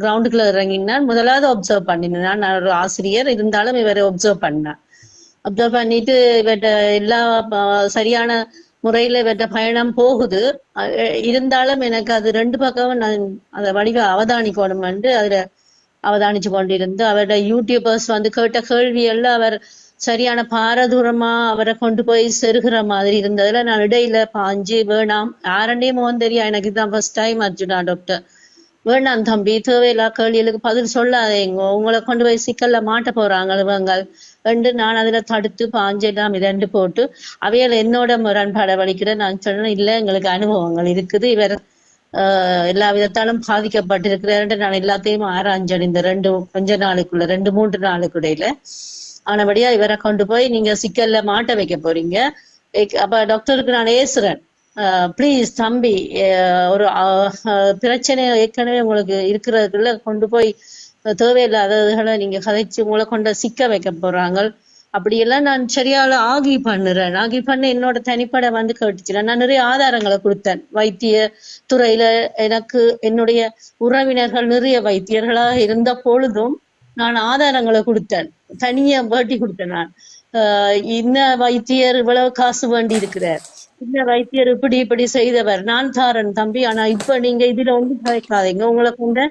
கிரவுண்டுக்குள்ள இறங்கினான். முதலாவது ஒப்சர்வ் பண்ணினேன். நான் ஒரு ஆசிரியர் இருந்தாலும் இவரை ஒப்சர்வ் பண்ணேன். அப்சர்வ் பண்ணிட்டு இவர்கிட்ட எல்லா சரியான முறையில இவர்கிட்ட பயணம் போகுது. இருந்தாலும் எனக்கு அது ரெண்டு பக்கமும் நான் அதை வடிவ அவதானிக்கணும் என்று அதுல அவதானிச்சு கொண்டிருந்து அவருடைய யூடியூபர்ஸ் வந்து கேட்ட கேள்வியெல்லாம் அவர் சரியான பாரதூரமா அவரை கொண்டு போய் செருகிற மாதிரி இருந்ததுல நான் இடையில பாஞ்சு வேணாம் யாரண்டையும் முகம் தெரியா, எனக்கு இதுதான் ஃபர்ஸ்ட் டைம் அர்ஜுனா டாக்டர், வேணாம் தம்பி, தேவையில்லா கேள்விகளுக்கு பதில் சொல்லாதேங்க, உங்களை கொண்டு போய் சிக்கல்ல மாட்ட போறாங்க இவங்க என்று நான் அதுல தடுத்து பாஞ்செல்லாம் இரண்டு போட்டு அவையில என்னோட முரண்பாட வலிக்கிறேன். நான் சொன்னேன், இல்லை எங்களுக்கு அனுபவங்கள் இருக்குது, இவர் எல்லா விதத்தாலும் பாதிக்கப்பட்டிருக்கிறார். நான் எல்லாத்தையும் ஆராய்ஞ்சேன் இந்த கொஞ்ச நாளுக்குள்ள 2-3 நாளுக்கு இடையில. ஆனபடியா இவரை கொண்டு போய் நீங்க சிக்கல்ல மாட்ட வைக்க போறீங்க. அப்ப டாக்டருக்கு நான் ஏசுறேன், ப்ளீஸ் தம்பி, ஒரு பிரச்சனை ஏற்கனவே உங்களுக்கு இருக்கிறதுக்குள்ள கொண்டு போய் தேவையில்லாததுகளை நீங்க கதைச்சு உங்களை கொண்ட சிக்க வைக்க போறாங்க. அப்படியெல்லாம் நான் சரியால ஆகி பண்ணுறேன். ஆகி பண்ண என்னோட தனிப்படை வந்து கேட்டுச்சுறேன். நான் நிறைய ஆதாரங்களை கொடுத்தேன். வைத்திய துறையில எனக்கு என்னுடைய உறவினர்கள் நிறைய வைத்தியர்களா இருந்த பொழுதும் நான் ஆதாரங்களை கொடுத்தேன். தனியா பேட்டி கொடுத்தேன். நான் இன்ன வைத்தியர் இவ்வளவு காசு வேண்டி இருக்கிறார், இந்த வைத்தியர் இப்படி செய்தவர், நான் தாரன் தம்பி, ஆனா இப்ப நீங்க இதுல ஒன்றும் கதைக்காதீங்க, உங்களை கொண்ட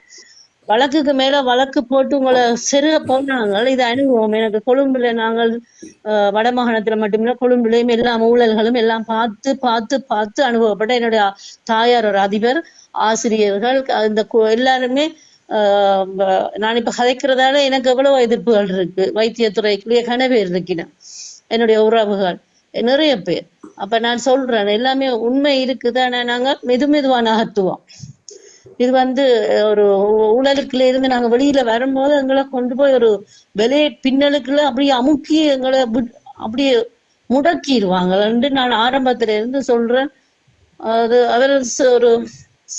வழக்குக்கு மேல வழக்கு போட்டு உங்களை செருக போனாங்க. இது அனுபவம் எனக்கு. கொழும்புல நாங்கள் வடமாகாணத்துல மட்டுமில்ல கொழும்புலையும் எல்லா ஊழல்களும் எல்லாம் பார்த்து பார்த்து பார்த்து அனுபவப்பட்ட என்னுடைய தாயார் ஒரு அதிபர், ஆசிரியர்கள், இந்த எல்லாருமே நான் இப்ப கதைக்கிறதால எனக்கு எவ்வளவு எதிர்ப்புகள் இருக்கு. வைத்தியத்துறைக்குள்ளேயே கனவேர் இருக்கிறேன், என்னுடைய உறவுகள் நிறைய பேர். அப்ப நான் சொல்றேன், எல்லாமே உண்மை இருக்குது. ஆனா நாங்க மெதுவா நகர்த்துவோம். இது ஒரு ஊழலுக்குள்ள இருந்து நாங்க வெளியில வரும்போது எங்களை கொண்டு போய் ஒரு விலையை பின்னலுக்குள்ள அப்படியே அமுக்கி எங்களை அப்படியே முடக்கிடுவாங்க. நான் ஆரம்பத்துல இருந்து சொல்றேன். அது அவர் ஒரு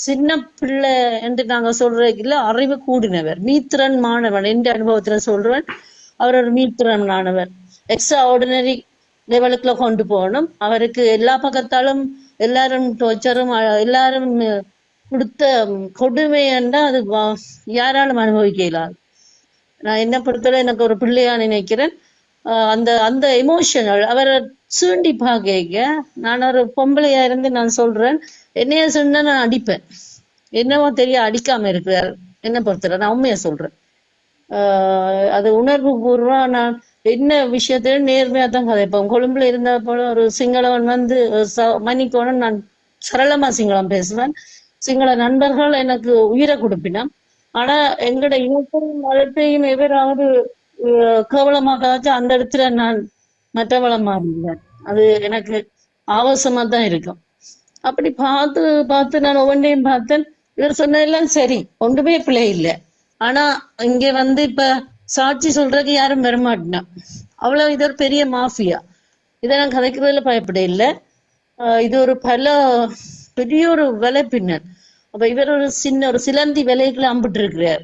சின்ன பிள்ளை என்று நாங்க சொல்றதுக்குள்ள அறிவு கூடினவர், மீத்திரன் மாணவன். எந்த அனுபவத்துல சொல்றேன், அவர் ஒரு மீத்திரன் மாணவர். எக்ஸ்ட்ரா ஆர்டினரி லெவலுக்குள்ள கொண்டு போகணும். அவருக்கு எல்லா பக்கத்தாலும் எல்லாரும் டோர்ச்சரும் எல்லாரும் கொடுத்த கொடுமை என்றால் அது யாராலும் அனுபவிக்க இயலாது. நான் என்ன பொறுத்தவரை எனக்கு ஒரு பிள்ளையா நினைக்கிறேன். அந்த அந்த எமோஷனல் அவரை சூண்டி பார்க்க, நான் ஒரு பொம்பளையா இருந்து நான் சொல்றேன், என்னைய சொன்னா நான் அடிப்பேன். என்னவோ தெரிய அடிக்காம இருக்கிறார் என்ன பொறுத்தவரை. நான் உண்மையா சொல்றேன். அது உணர்வு பூர்வமா நான் என்ன விஷயத்துல நேர்மையா தான் கதைப்பேன். கொழும்புல இருந்த போல ஒரு சிங்களவன் வந்து மன்னிக்கோணும், நான் சரளமா சிங்களம் பேசுவேன். சிங்கள நண்பர்கள் எனக்கு உயிரை கொடுப்பினான். ஆனா எங்களோட இனத்தையும் மதத்தையும் எவராவது கேவலமாக அந்த இடத்துல நான் மற்றவளமா இருந்தேன். அது எனக்கு ஆபாசமா தான் இருக்கும். அப்படி பார்த்து பார்த்து நான் ஒவ்வொன்றையும் பார்த்தேன். இவர் சொன்னதெல்லாம் சரி, ஒன்றுமே பிள்ளை இல்லை. ஆனா இங்க வந்து இப்ப சாட்சி சொல்றதுக்கு யாரும் வரமாட்டினா. அவ்வளவு இது ஒரு பெரிய மாஃபியா. இதை நான் கதைக்கிறதுல பயப்பட இல்லை. இது ஒரு பெரிய ஒரு விலை பின்னர். அப்ப இவர் ஒரு சிலந்தி விலைக்குள்ள அம்பிட்டு இருக்கிறார்.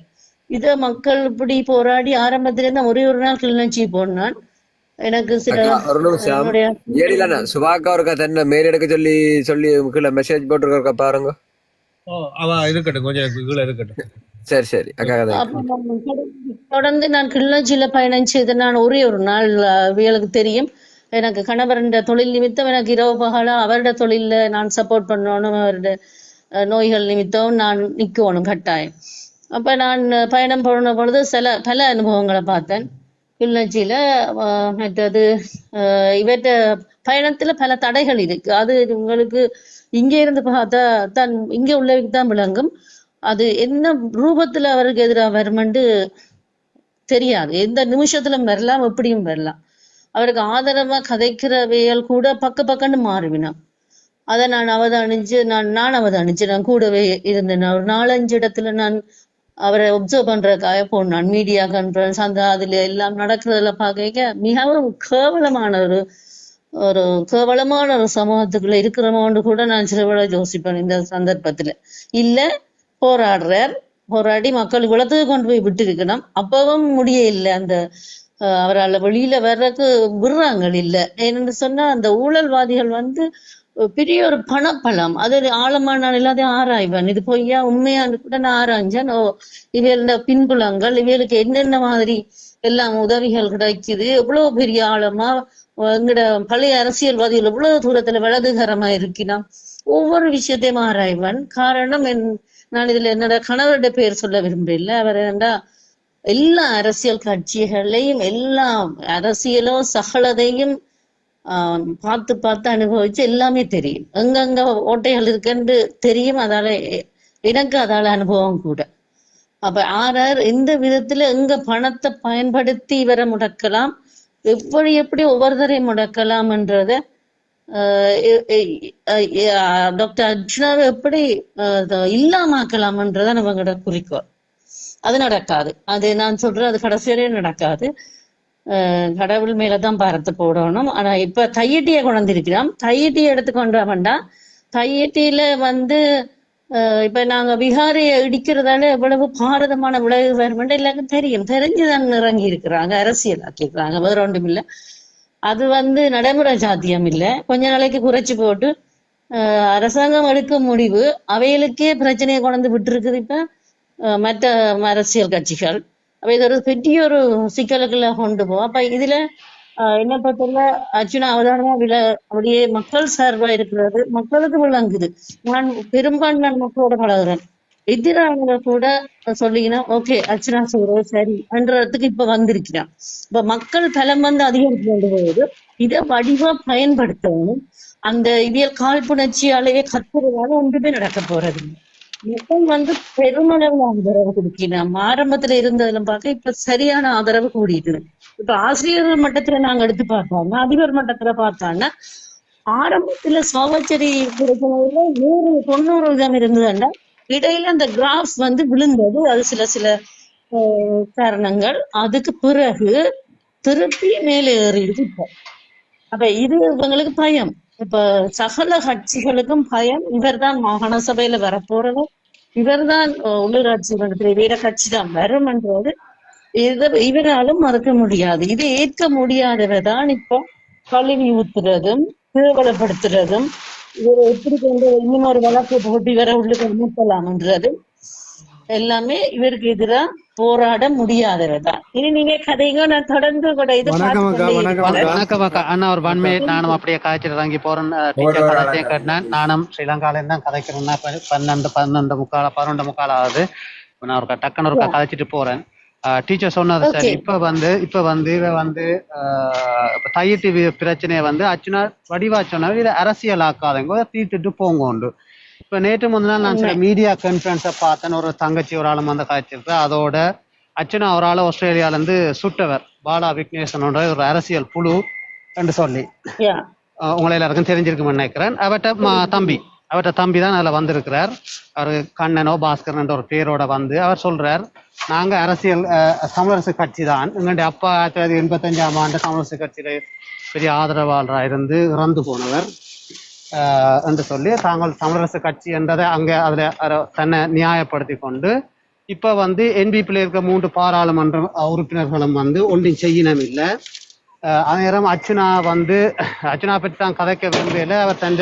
இத மக்கள் இப்படி போராடி ஆரம்பத்துல இருந்து ஒரே ஒரு நாள் கிளிநொச்சி போனான். எனக்கு சுபாக்கா ஒருக்கா தன்னை மேலெடுக்க சொல்லி சொல்லி மெசேஜ் போட்டுருக்க பாருங்க. இருக்கட்டும், கொஞ்சம் இருக்கட்டும். சரி சரி. தொடர்ந்து நான் கிளிநொச்சியில பயணம் செய்த நான் ஒரே ஒரு நாள் இவளுக்கு தெரியும். எனக்கு கணவருடைய தொழில் நிமித்தம் எனக்கு இரவு பகலா அவருடைய தொழில நான் சப்போர்ட் பண்ணணும், அவருடைய நோய்கள் நிமித்தம் நான் நிக்கணும் கட்டாயம். அப்ப நான் பயணம் போன பொழுது பல அனுபவங்களை பார்த்தேன் கிளிநொச்சியில. மற்றது இவற்ற பயணத்துல பல தடைகள் இருக்கு. அது உங்களுக்கு இங்க இருந்து பார்த்தா தான் இங்க உள்ளவைக்கு தான் விளங்கும். அது என்ன ரூபத்துல அவருக்கு எதிராக வருமென்று தெரியாது. எந்த நிமிஷத்துல வரலாம், எப்படியும் வரலாம். அவருக்கு ஆதரவா கதைக்கிறவையல் கூட பக்கன்னு மாறுவினான். அதை நான் அவதானிச்சு நான் கூடவே இருந்தேன். ஒரு 4-5 இடத்துல நான் அவரை ஒப்சர்வ் பண்றதுக்காக போனான். மீடியா கான்ஃபரன்ஸ் அதுல எல்லாம் நடக்கிறதுல பார்க்க மிகவும் கேவலமான ஒரு சமூகத்துக்குள்ள இருக்கிறோமோன்னு கூட நான் சிலவளை யோசிப்பேன். இந்த சந்தர்ப்பத்துல இல்ல போராடி மக்கள் குளத்துக்கு கொண்டு போய் விட்டு இருக்கணும். அப்பவும் முடிய இல்லை. அந்த அவரால் வெளியில வர்றதுக்கு விடுறாங்க இல்லை. ஏன்னு சொன்னா அந்த ஊழல்வாதிகள் வந்து பெரிய ஒரு பணப்பலம். அது ஆழமா நான் எல்லாத்தையும் ஆராய்வேன். இது பொய்யா உண்மையான்னு கூட நான் ஆராய்ஞ்சேன். இவையோட பின்புலங்கள், இவைகளுக்கு என்னென்ன மாதிரி எல்லாம் உதவிகள் கிடைக்குது, எவ்வளவு பெரிய ஆழமா எங்கட பழைய அரசியல்வாதிகள் எவ்வளவு தூரத்துல வலதுகரமா இருக்கிறான், ஒவ்வொரு விஷயத்தையும் ஆராய்வன். காரணம் நான் இதுல என்னோட கணவருடைய பெயர் சொல்ல விரும்பல. அவர் என்னடா எல்லா அரசியல் கட்சிகளையும் எல்லா அரசியலோ சகலதையும் பார்த்து பார்த்து அனுபவிச்சு எல்லாமே தெரியும். எங்கெங்க ஓட்டைகள் இருக்குன்னு தெரியும். எனக்கு அதால அனுபவம் கூட. அப்ப ஆறார் எந்த விதத்துல எங்க பணத்தை பயன்படுத்தி இவரை முடக்கலாம், எப்படி ஒவ்வொருத்தரையும் முடக்கலாம்ன்றத டாக்டர் அர்ஜுனாவை எப்படி இல்லாமக்கலாம்ன்றத நம்மகிட்ட குறிக்கோள். அது நடக்காது. அது நான் சொல்றேன், அது கடைசியிலே நடக்காது. கடவுள் மேலதான் பாரத்தை போடணும். ஆனா இப்ப தையட்டியை கொண்டிருக்கிறோம். தையட்டியை எடுத்துக்கொண்ட வேண்டாம். தையட்டியில இப்ப நாங்க விகாரையை இடிக்கிறதால எவ்வளவு பாரதமான விளைவு வரும் எல்லாருக்கும் தெரியும். தெரிஞ்சுதான் இறங்கி இருக்கிறாங்க, அரசியல் ஆக்கிக்கிறாங்க. வேற ஒன்றும் இல்லை. அது நடைமுறை சாத்தியம் இல்லை. கொஞ்ச நாளைக்கு குறைச்சு போட்டு அரசாங்கம் எடுக்க முடிவு அவைகளுக்கே பிரச்சனையை கொண்டு விட்டு இருக்குது இப்ப மற்ற அரசியல் கட்சிகள். அப்ப இது ஒரு பெரிய ஒரு சிக்கலுக்குள்ள கொண்டு போவோம். அப்ப இதுல என்ன பத்தில அர்ஜுனா அவதானமா அப்படியே மக்கள் சார்பா இருக்கிறது மக்களுக்கு விளங்குது. நான் பெரும்பான்மை மக்களோட பழகுறேன். எதிரானவங்க கூட சொல்லிங்கன்னா ஓகே அர்ச்சனா சொல்றது சரி என்றதுக்கு இப்ப வந்திருக்கிறான். இப்ப மக்கள் பலம் அதிகரித்து கொண்டு போகுது. இதை வடிவா பயன்படுத்தணும். அந்த இதில் காழ்ப்புணர்ச்சியாலேயே கத்துறதால ஒன்றுமே நடக்க போறது. மக்கள் பெருமளவு ஆதரவு கொடுக்கணும். ஆரம்பத்துல இருந்ததுல பார்க்க இப்ப சரியான ஆதரவு கூடிட்டு. இப்ப ஆசிரியர்கள் மட்டத்துல நாங்க எடுத்து பார்த்தோம்னா, அதிபர் மட்டத்துல பார்த்தோம்னா, ஆரம்பத்துல சோமச்சேரி பிரச்சனையில 100-90 இருந்ததுன்னா இடையில அந்த கிராஃப் விழுந்தது. அது சில காரணங்கள். அதுக்கு பிறகு திருப்பி மேலே ஏறிடுது இப்ப. அப்ப இது இவங்களுக்கு பயம். இப்ப சகல கட்சிகளுக்கும் பயம். இவர்தான் மாகாண சபையில வரப்போறவர், இவர்தான் உள்ளூராட்சி மன்றத்தில் வேற கட்சி தான் வரும்ன்றது இவராலும் மறுக்க முடியாது. இதை ஏற்க முடியாதவர்தான் இப்போ கழுவி ஊத்துறதும் கேவலப்படுத்துறதும் இவரை எப்படி கொண்டு இன்னும் ஒரு வழக்கு போட்டு இவரை உள்ளுக்கு அனுப்பலாம்ன்றதும் எல்லாமே இவருக்கு எதிராக போராட முடியாதவர்தான். இனி நீங்க கதைங்க, நான் தொடர்ந்து கூட இது அண்ணா ஒரு 1 minute நானும் அப்படியே காய்ச்சல் இறங்கி போறேன். டீச்சர் கதையும் கேட்டேன். நானும் ஸ்ரீலங்கால தான் கதைக்கிறேன்னா 12 ஆகுது. நான் ஒரு டக்குன்னு ஒரு கதைச்சிட்டு போறேன். டீச்சர் சொன்னது சரி. இப்ப தையிட்டு பிரச்சனையை அச்சுனா வடிவா சொன்னாரு, இதை அரசியல் ஆக்காதங்க, தீட்டுட்டு போங்க உண்டு. இப்ப நேற்று முன்னாள் நான் சில மீடியா கான்பரன்ஸை பார்த்தேன். ஒரு தங்கச்சி ஒரு ஆளும் காய்ச்சிருக்கு. அதோட அச்சுனா ஒரு ஆள் ஆஸ்திரேலியால இருந்து சுட்டவர் பாலா விக்னேசனோட ஒரு அரசியல் புழு என்று சொல்லி உங்களை எல்லாருக்கும் தெரிஞ்சிருக்குன்னு நினைக்கிறேன். அவர்கிட்ட தம்பி தான் அதுல வந்திருக்கிறார். அவரு கண்ணனோ பாஸ்கரன் ஒரு பேரோட அவர் சொல்றார், நாங்க அரசியல் தமிழரசு கட்சி தான். எங்களுடைய அப்பா 1985ஆம் ஆண்டு தமிழரசு கட்சியில பெரிய ஆதரவாளராக இருந்து இறந்து போனவர் என்று சொல்லி தாங்கள் தமிழரசு கட்சி என்றதை அங்க அதுல தன்னை நியாயப்படுத்தி கொண்டு இப்ப என்பிபில இருக்க 3 பாராளுமன்ற உறுப்பினர்களும் ஒன்றும் செய்யணும் இல்லை. அதே நேரம் அச்சுனா பற்றி தான் கதைக்க விரும்பல. அவர் தன்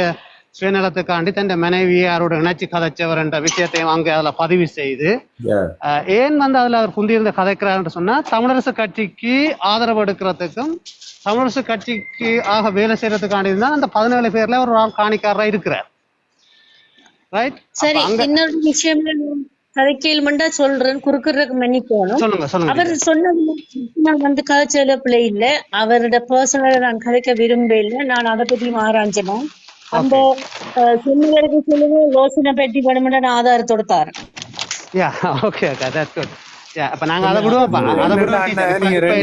சுயநலத்துக்காண்டி தன் மனைவியை யாரோட இணைச்சி கதைச்சவர் என்ற விஷயத்தையும் அங்க அதுல பதிவு செய்து ஏன் அதுல அவர் குந்தியிருந்த கதைக்கிறார் சொன்னா, தமிழரசு கட்சிக்கு ஆதரவு எடுக்கிறதுக்கும் தமிழரசு கட்சிக்கு ஆக வேலை செய்யறதுக்காண்டி தான் அந்த 17 பேர்ல ஒரு ஆள் காணிக்காரரா இருக்கிறார். ரைட். சரி, இன்னொரு விஷயம் கதைக்கேள்மண்டா சொல்றேன், குறுக்குறதுக்கு மன்னிக்கணும். சொல்லுங்க. அவர் சொன்னது கதைச்சல பிள்ளை இல்ல. அவரோட பர்சனலா நான் கதைக்க விரும்ப இல்லை. நான் அதை பத்தி ஆராய்ஞ்சேன். அந்த சின்னருக்கு சொல்லுங்க யோசனை பெட்டி வேணும்னா நான் ஆதாரத்தோட தரேன். அப்ப நாங்க அதை விடுவோம்.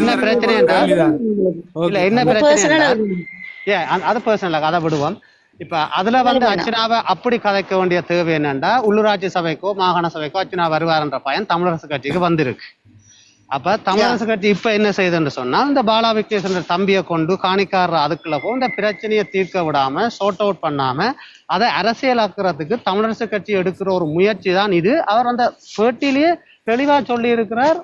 என்ன பிரச்சனை அது பர்சனல் அதை விடுவோம். இப்ப அதுல அர்ச்சனாவை அப்படி கதைக்க வேண்டிய தேவை என்னன்னா, உள்ளூராட்சி சபைக்கோ மாகாண சபைக்கோ அர்ச்சனா வருவார்ன்ற பயன் தமிழரசு கட்சிக்கு வந்திருக்கு. அப்ப தமிழரசு கட்சி இப்ப என்ன செய்யுதுன்னு சொன்னா, இந்த பாலா விக்னேஸ்வரன் தம்பியை கொண்டு காணிக்காரர் அதுக்குள்ள போய் இந்த பிரச்சனையை தீர்க்க விடாம ஷார்ட் அவுட் பண்ணாம அதை அரசியலாக்குறதுக்கு தமிழரசு கட்சி எடுக்கிற ஒரு முயற்சி தான் இது. அவர் அந்த பேட்டிலேயே தெளிவா சொல்லி இருக்கிறார்,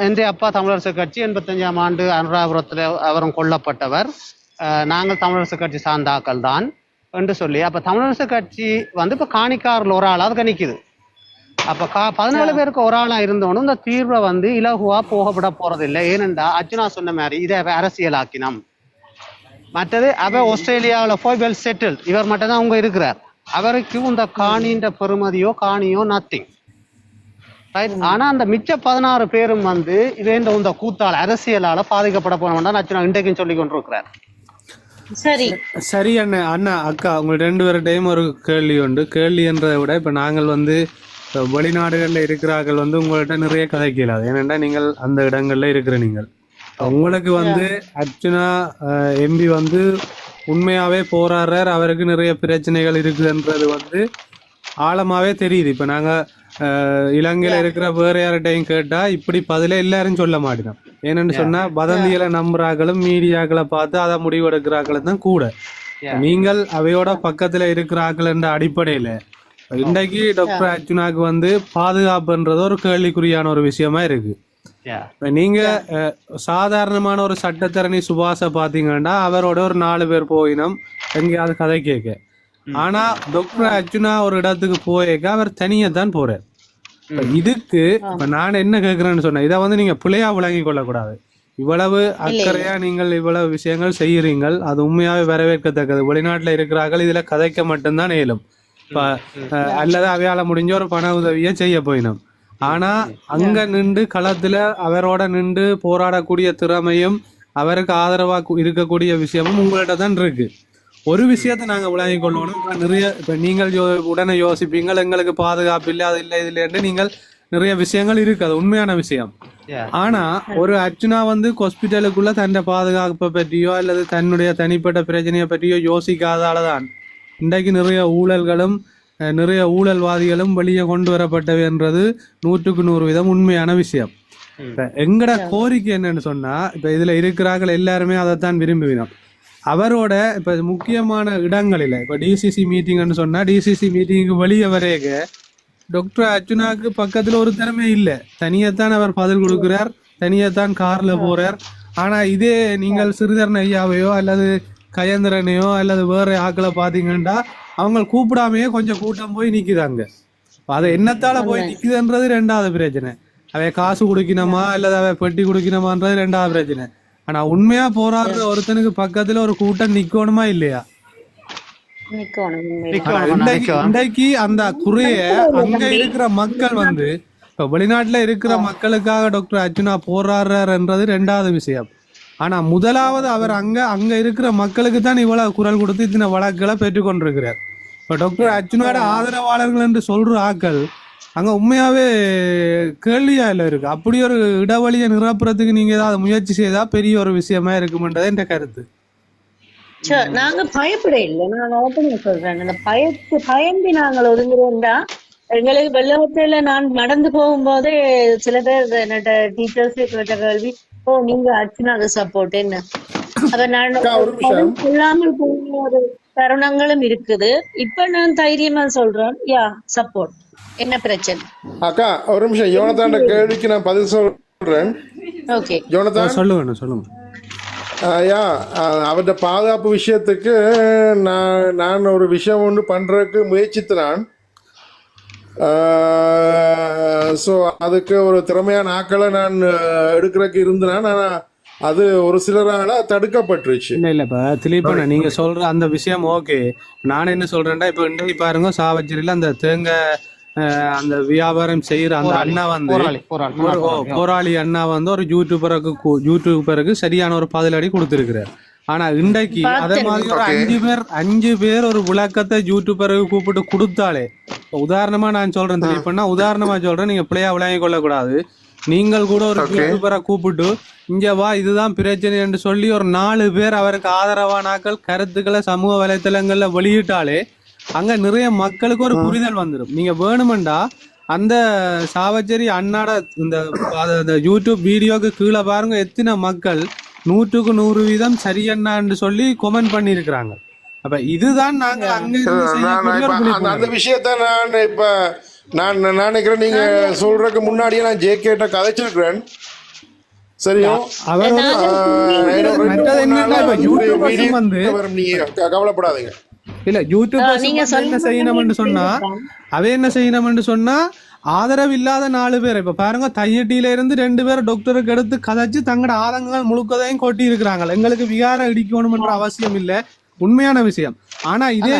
என் அப்பா தமிழரசு கட்சி 85ஆம் ஆண்டு அனுராபுரத்துல அவரும் கொல்லப்பட்டவர், நாங்கள் தமிழரசு கட்சி சார்ந்தாக்கள் தான், என்று சொல்லி அப்ப தமிழரசு கட்சி வந்து இப்ப காணிக்காரில் ஒரு ஆளாக நிக்குது. அப்ப 14 பேருக்கு ஒரு ஆளா இருந்தோன்னு இந்த தீர்வை வந்து இலகுவா போகப்பட போறதில்லை. ஏனென்றா அர்ஜுனா சொன்ன மாதிரி இதை அரசியலாக்கினோம். மற்றது அவ ஆஸ்திரேலியாவில் போய் வெல் செட்டில், இவர் மட்டும் தான் அவங்க இருக்கிறார். அவருக்கு இந்த காணின்ற பெருமதியோ காணியோ நத்திங். ஆனா அந்த மிச்ச 16 பேரும் வந்து இவன் இந்த கூத்தால் அரசியலால பாதிக்கப்பட போனோம்னா அர்ஜுனா இன்றைக்கும் சொல்லி கொண்டிருக்கிறார். சரி அண்ணா அக்கா, உங்க 2 பேர்கிட்டையும் ஒரு கேள்வி உண்டு. கேள்வி என்றதை விட இப்ப நாங்கள் வந்து வெளிநாடுகள்ல இருக்கிறார்கள் வந்து உங்கள்கிட்ட நிறைய கதைக்கலாது. ஏனென்றா நீங்கள் அந்த இடங்கள்ல இருக்கிற நீங்கள் உங்களுக்கு வந்து அர்ஜுனா எம்பி வந்து உண்மையாவே போராடுறார், அவருக்கு நிறைய பிரச்சனைகள் இருக்குதுன்றது வந்து ஆழமாவே தெரியுது. இப்ப நாங்க இலங்கையில இருக்கிற வேற யார்கிட்டையும் கேட்டா இப்படி பதில எல்லாரும் சொல்ல மாட்டோம். ஏன்னு சொன்னா வதந்திகளை நம்புறாங்களும் மீடியாக்களை பார்த்து அதை முடிவெடுக்கிறாங்களும் தான் கூட. நீங்கள் அவையோட பக்கத்துல இருக்கிறார்கள் என்ற அடிப்படையில இன்றைக்கு டாக்டர் அர்ஜுனாக்கு வந்து பாதுகாப்புன்றது ஒரு கேள்விக்குறியான ஒரு விஷயமா இருக்கு. நீங்க சாதாரணமான ஒரு சட்டத்தரணி சுபாஷ பாத்தீங்கன்னா அவரோட ஒரு 4 பேர் போயினோம் எங்கேயாவது கதை கேட்க. ஆனா டாக்டர் அர்ஜுனா ஒரு இடத்துக்கு போயிருக்க அவர் தனியா தான் போறார். இதுக்கு இப்ப நான் என்ன கேட்கிறேன்னு சொன்னேன், இதை வந்து நீங்க பிள்ளையா விளங்கி கொள்ளக்கூடாது. இவ்வளவு அக்கறையா நீங்கள் இவ்வளவு விஷயங்கள் செய்யறீங்கள், அது உண்மையாவே வரவேற்கத்தக்கது. வெளிநாட்டுல இருக்கிறார்கள், இதுல கதைக்க மட்டும்தான் இயலும். இப்ப அல்லது அவையால முடிஞ்ச ஒரு பண உதவியை செய்ய போயினோம். ஆனா அங்க நின்று களத்துல அவரோட நின்று போராடக்கூடிய திறமையும் அவருக்கு ஆதரவா இருக்கக்கூடிய விஷயமும் உங்கள்கிட்ட தான் இருக்கு. ஒரு விஷயத்த நாங்க விளங்கிக் கொள்ளணும். நிறைய இப்ப நீங்கள் உடனே யோசிப்பீங்கள், எங்களுக்கு பாதுகாப்பு இல்லை, அது இல்லை, இதுல இருந்து நீங்கள் நிறைய விஷயங்கள் இருக்கு, அது உண்மையான விஷயம். ஆனா ஒரு அர்ஜுனா வந்து ஹாஸ்பிட்டலுக்குள்ள தன்னை பாதுகாப்பை பற்றியோ அல்லது தன்னுடைய தனிப்பட்ட பிரச்சனையை பற்றியோ யோசிக்காதாலதான் இன்றைக்கு நிறைய ஊழல்களும் நிறைய ஊழல்வாதிகளும் வெளியே கொண்டு வரப்பட்டவைன்றது 100% உண்மையான விஷயம். எங்கட கோரிக்கை என்னன்னு சொன்னா, இப்ப இதுல இருக்கிறார்கள் எல்லாருமே அதைத்தான் விரும்புவினோம். அவரோட இப்ப முக்கியமான இடங்களில இப்ப டிசிசி மீட்டிங்னு சொன்னா டிசிசி மீட்டிங்கு வெளியே வரையக டாக்டர் அர்ஜுனாக்கு பக்கத்துல ஒரு திறமை இல்லை, தனியத்தான் அவர் பதில் கொடுக்கிறார், தனியத்தான் கார்ல போறார். ஆனா இதே நீங்கள் சிறிதரன் ஐயாவையோ அல்லது கயந்திரனையோ அல்லது வேற ஆக்களை பாத்தீங்கன்னா அவங்க கூப்பிடாமையே கொஞ்சம் கூட்டம் போய் நிக்குதாங்க. அதை என்னத்தால போய் நிக்குதுன்றது 2வது பிரச்சனை. அவை காசு குடிக்கணுமா அல்லது அவை பெட்டி குடிக்கணுமான்றது 2வது பிரச்சனை. ஆனா உண்மையா போராடுற ஒருத்தனுக்கு பக்கத்துல ஒரு கூட்டம் நிக்கணுமா இல்லையா? இன்றைக்கு அந்த குறைய அங்க இருக்கிற மக்கள் வந்து இப்ப வெளிநாட்டுல இருக்கிற மக்களுக்காக டாக்டர் அர்ஜுனா போராடுறாருன்றது 2வது விஷயம். ஆனா முதலாவது அவர் அங்க இருக்கிற மக்களுக்கு தான் இவ்வளவு குரல் கொடுத்து இத்தனை வழக்குகளை பெற்றுக்கொண்டிருக்கிறார். இப்ப டாக்டர் அர்ஜுனோட ஆதரவாளர்கள் என்று சொல்ற ஆக்கள் அங்க உண்மையாவே கேள்வியா இல்ல இருக்கு. அப்படி ஒரு இடவழியை நிரப்புறதுக்கு நீங்க ஏதாவது முயற்சி செய்தா பெரிய ஒரு விஷயமா இருக்கும்ன்றது என்ற கருத்து. நாங்க பயப்பட இல்லை, நான் ஓப்பனா சொல்றேன். அந்த பயந்து நாங்கள் ஒதுங்குறோம்டா. எங்களுக்கு வெள்ளவத்தையில நான் நடந்து போகும்போதே சில பேர் என்னோட டீச்சர்ஸ் கேட்ட கேள்வி, ஓ நீங்க அர்ச்சனாக்கு சப்போர்ட் என்ன? அப்ப நான் சொல்லாமல் போன ஒரு தருணங்களும் இருக்குது. இப்ப நான் தைரியமா சொல்றேன், யா சப்போர்ட். என்ன பிரச்சனை அக்கா? ஒரு நிமிஷம், யோனத்தாண்ட கேள்விக்கு நான் பதில் சொல்றேன். ஓகே யோனத்தான் சொல்லுங்க. யா அவருடைய பாதுகாப்பு விஷயத்துக்கு நான் ஒரு விஷயம் ஒன்று பண்றதுக்கு முயற்சித்தான். ஸோ அதுக்கு ஒரு திறமையான ஆக்களை நான் எடுக்கிறதுக்கு இருந்தேன். ஆனால் அது ஒரு சிலரால தடுக்கப்பட்டுருச்சு. இல்ல இப்ப திலீபண்ணா நீங்க சொல்ற அந்த விஷயம் ஓகே. நான் என்ன சொல்றேன்டா, இப்ப இன்றைக்கு பாருங்க சாவச்சேரியில அந்த தேங்காய் அந்த வியாபாரம் செய்யற அந்த அண்ணா வந்து போராளி அண்ணா வந்து ஒரு யூடியூபருக்கு சரியான ஒரு பதிலடி கொடுத்திருக்கிறார். ஆனா இன்றைக்கு அதே மாதிரி ஒரு 5 பேர் ஒரு விளக்கத்தை யூடியூபருக்கு கூப்பிட்டு கொடுத்தாலே, உதாரணமா நான் சொல்றேன் திலீபண்ணா, உதாரணமா சொல்றேன், நீங்க பிள்ளையா விளங்கிக் கொள்ளக்கூடாது. நீங்கள் கூட ஒரு யூடியூபரை கூப்பிட்டு இங்க வா இதுதான் பிரச்சனை என்று சொல்லி ஒரு 4 பேர் அவருக்கு ஆதரவானாக்கள் கருத்துக்களை சமூக வலைத்தளங்கள்ல வெளியிட்டாலே அங்க நிறைய மக்களுக்கு ஒரு புரிதல் வந்துடும். நீங்க வேணுமெண்டா அந்த சாவச்சேரி அண்ணாட இந்த யூடியூப் வீடியோக்கு கீழே பாருங்க எத்தனை மக்கள் 100% சரியண்ணான்னு சொல்லி கமெண்ட் பண்ணி இருக்கிறாங்க. அப்ப இதுதான் நாங்க அங்க அந்த விஷயத்த நான் இப்ப நான் நினைக்கிறேன், நீங்க சொல்றதுக்கு முன்னாடியே நான் ஜேகேட்ட கதைச்சிருக்கிறேன். சரியா? கவலைப்படாதீங்க. இல்ல யூடியூபர்ஸ் நீங்க என்ன செய்யணும்னு சொன்னா என்ன செய்யணும்னு சொன்னா ஆதரவு இல்லாத 4 பேர் இப்ப பாருங்க தையட்டியில இருந்து 2 பேர் டாக்டருக்கு எடுத்து கதைச்சு தங்களோட ஆதங்கங்கள் முழுக்கதையும் கொட்டி இருக்கிறாங்க. எங்களுக்கு விகாரம் இடிக்கணும்ன்ற அவசியம் இல்ல, உண்மையான விஷயம். ஆனா இதே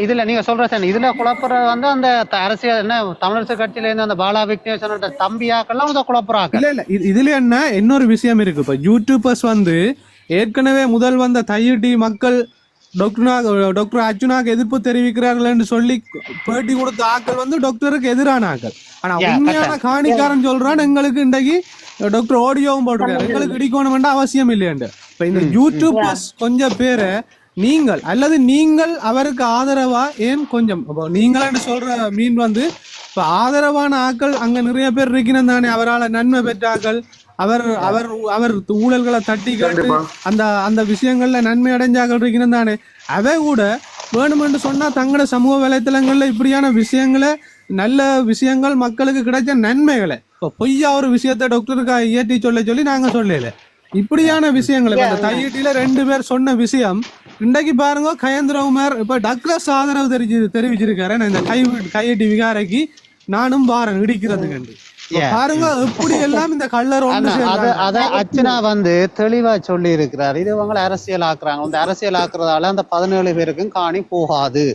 இதுல நீங்க சொல்ற இதுல குழப்பற வந்து அந்த அரசியல் என்ன தமிழரசு கட்சியில இருந்து அந்த பாலா விக்னேஸ்வரன் தம்பியாக்கெல்லாம் இதை குழப்பறாங்க. இல்ல இதுல என்ன இன்னொரு விஷயம் இருக்கு. இப்ப யூடியூபர்ஸ் வந்து ஏற்கனவே முதல் வந்த தையட்டி மக்கள் டாக்டர் அர்ச்சுனாக்கு எதிர்ப்பு தெரிவிக்கிறார்கள் என்று சொல்லி பேட்டி கொடுத்த ஆக்கள் வந்து டாக்டருக்கு எதிரான ஆக்கள். ஆனா உண்மையான காணிக்காரன் சொல்றான் எங்களுக்கு இன்றைக்கு டாக்டர் ஆடியோவும் போட்டிருக்காரு, எங்களுக்கு இடிக்கணும் வேண்டாம் அவசியம் இல்லையாண்டு. இப்ப இந்த யூடியூபர்ஸ் கொஞ்சம் பேரை நீங்கள் அல்லது நீங்கள் அவருக்கு ஆதரவா ஏன் கொஞ்சம் நீங்கள் சொல்ற மீன் வந்து இப்ப ஆதரவான ஆக்கள் அங்க நிறைய பேர் இருக்கணும் தானே, அவரால் நன்மை பெற்றாக்கள், அவர் அவர் அவர் ஊழல்களை தட்டி கேட்டு அந்த அந்த விஷயங்கள்ல நன்மை அடைஞ்சாக்கள் இருக்கணும் தானே. அவை கூட வேணுமென்று சொன்னா தங்களோட சமூக வலைத்தளங்கள்ல இப்படியான விஷயங்களை நல்ல விஷயங்கள் மக்களுக்கு கிடைச்ச நன்மைகளை இப்போ பொய்யா ஒரு விஷயத்த டாக்டருக்கு இயற்றி சொல்லி நாங்க சொல்லல. இப்படியான விஷயங்கள் இப்ப தையீட்டில 2 பேர் சொன்ன விஷயம் இன்றைக்கு பாருங்க கயந்திரகுமார் இப்ப டக்ளஸ் ஆதரவு தெரிவிச்சிருக்காரு இந்த கையெட்டி விகாரைக்கு நானும் பாரன் இடிக்கிறதுக்கு பாருங்க எப்படி எல்லாம் இந்த கல்லர் அத அர்ச்சனா வந்து தெளிவா சொல்லி இருக்கிறார். இது இவங்களை அரசியல் ஆக்குறாங்க, இந்த அரசியல் ஆக்குறதால அந்த 17 பேருக்கும் காணி போகாது.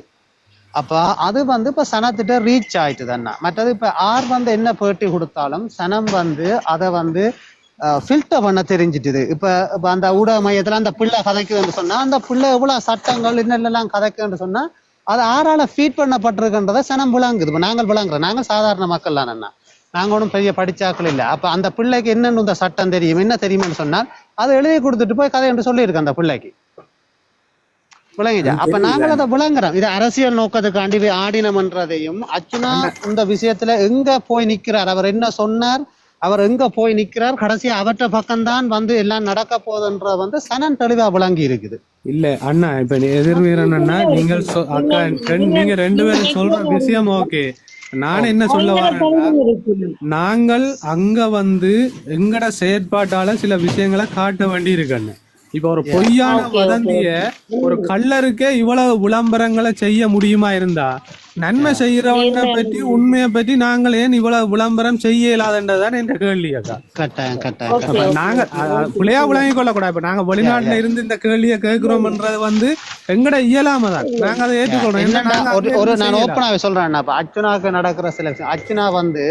அப்ப அது வந்து இப்ப சனத்திட்ட ரீச் ஆயிட்டு தானே. மற்றது இப்ப வந்து என்ன பேட்டி கொடுத்தாலும் சனம் வந்து அதை வந்து ஃபில்டர் பண்ண தெரிஞ்சிட்டுது. இப்ப அந்த ஊடக மையத்துல அந்த பிள்ளை கதைக்குன்னு சொன்னா அந்த பிள்ளை எவ்வளவு சட்டங்கள் என்னெல்லாம் கதைக்குன்னு சொன்னா அது ஆறால ஃபீட் பண்ணப்பட்டிருக்குன்றதை சனம் விளங்குது. இப்ப நாங்கள் விளங்குறோம், நாங்கள் சாதாரண மக்கள் தானே, நாங்க ஒன்றும் பெரிய படிச்சாக்கள் இல்லை. அப்ப அந்த பிள்ளைக்கு என்னன்னு இந்த சட்டம் தெரியும், என்ன தெரியும்னு சொன்னால் அதை எழுதி கொடுத்துட்டு போய் கதை என்று சொல்லியிருக்கேன் அந்த பிள்ளைக்கு, விளங்கிச்சா? அப்ப நாங்கள் அதை விளங்குறோம். இது அரசியல் நோக்கத்துக்காண்டி ஆடினம்ன்றதையும் அர்ச்சுனா இந்த விஷயத்துல எங்க போய் நிக்கிறார், அவர் என்ன சொன்னார், அவர் எங்க போய் நிக்கிறார், கடைசியா அவற்ற பக்கம்தான் வந்து எல்லாம் நடக்க போகுதுன்ற வந்து சனன் தெளிவா விளங்கி இருக்குது. இல்ல அண்ணா இப்ப எதிர்வீரன் அண்ணா நீங்கள் அக்கா நீங்க 2 பேரும் சொல்ற விஷயம் ஓகே. நான் என்ன சொல்ல வரேன், நாங்கள் அங்க வந்து எங்கட செயற்பாட்டால சில விஷயங்களை காட்ட வேண்டி இருக்கு. இப்ப ஒரு பொய்யான வதந்திய ஒரு கள்ளருக்கே இவ்வளவு விளம்பரங்களை செய்ய முடியுமா இருந்தா நன்மை செய்யறவனை பற்றி உண்மையை பற்றி நாங்கள் ஏன் இவ்வளவு விளம்பரம் செய்ய இயலாதுன்றதுதான் என்ற கேள்வி அக்கா. நாங்க பிள்ளையா விளங்கி கொள்ளக்கூடாது. இப்ப நாங்க வெளிநாட்டுல இருந்து இந்த கேள்வியை கேட்கிறோம்ன்றது வந்து எங்கட இயலாம தான் நாங்க அதை ஏற்றுக்கொள்றோம். நான் ஓப்பனாவே சொல்றேன், அர்ச்சுனாவுக்கு நடக்கிற சில விஷயம், அர்ச்சுனா வந்து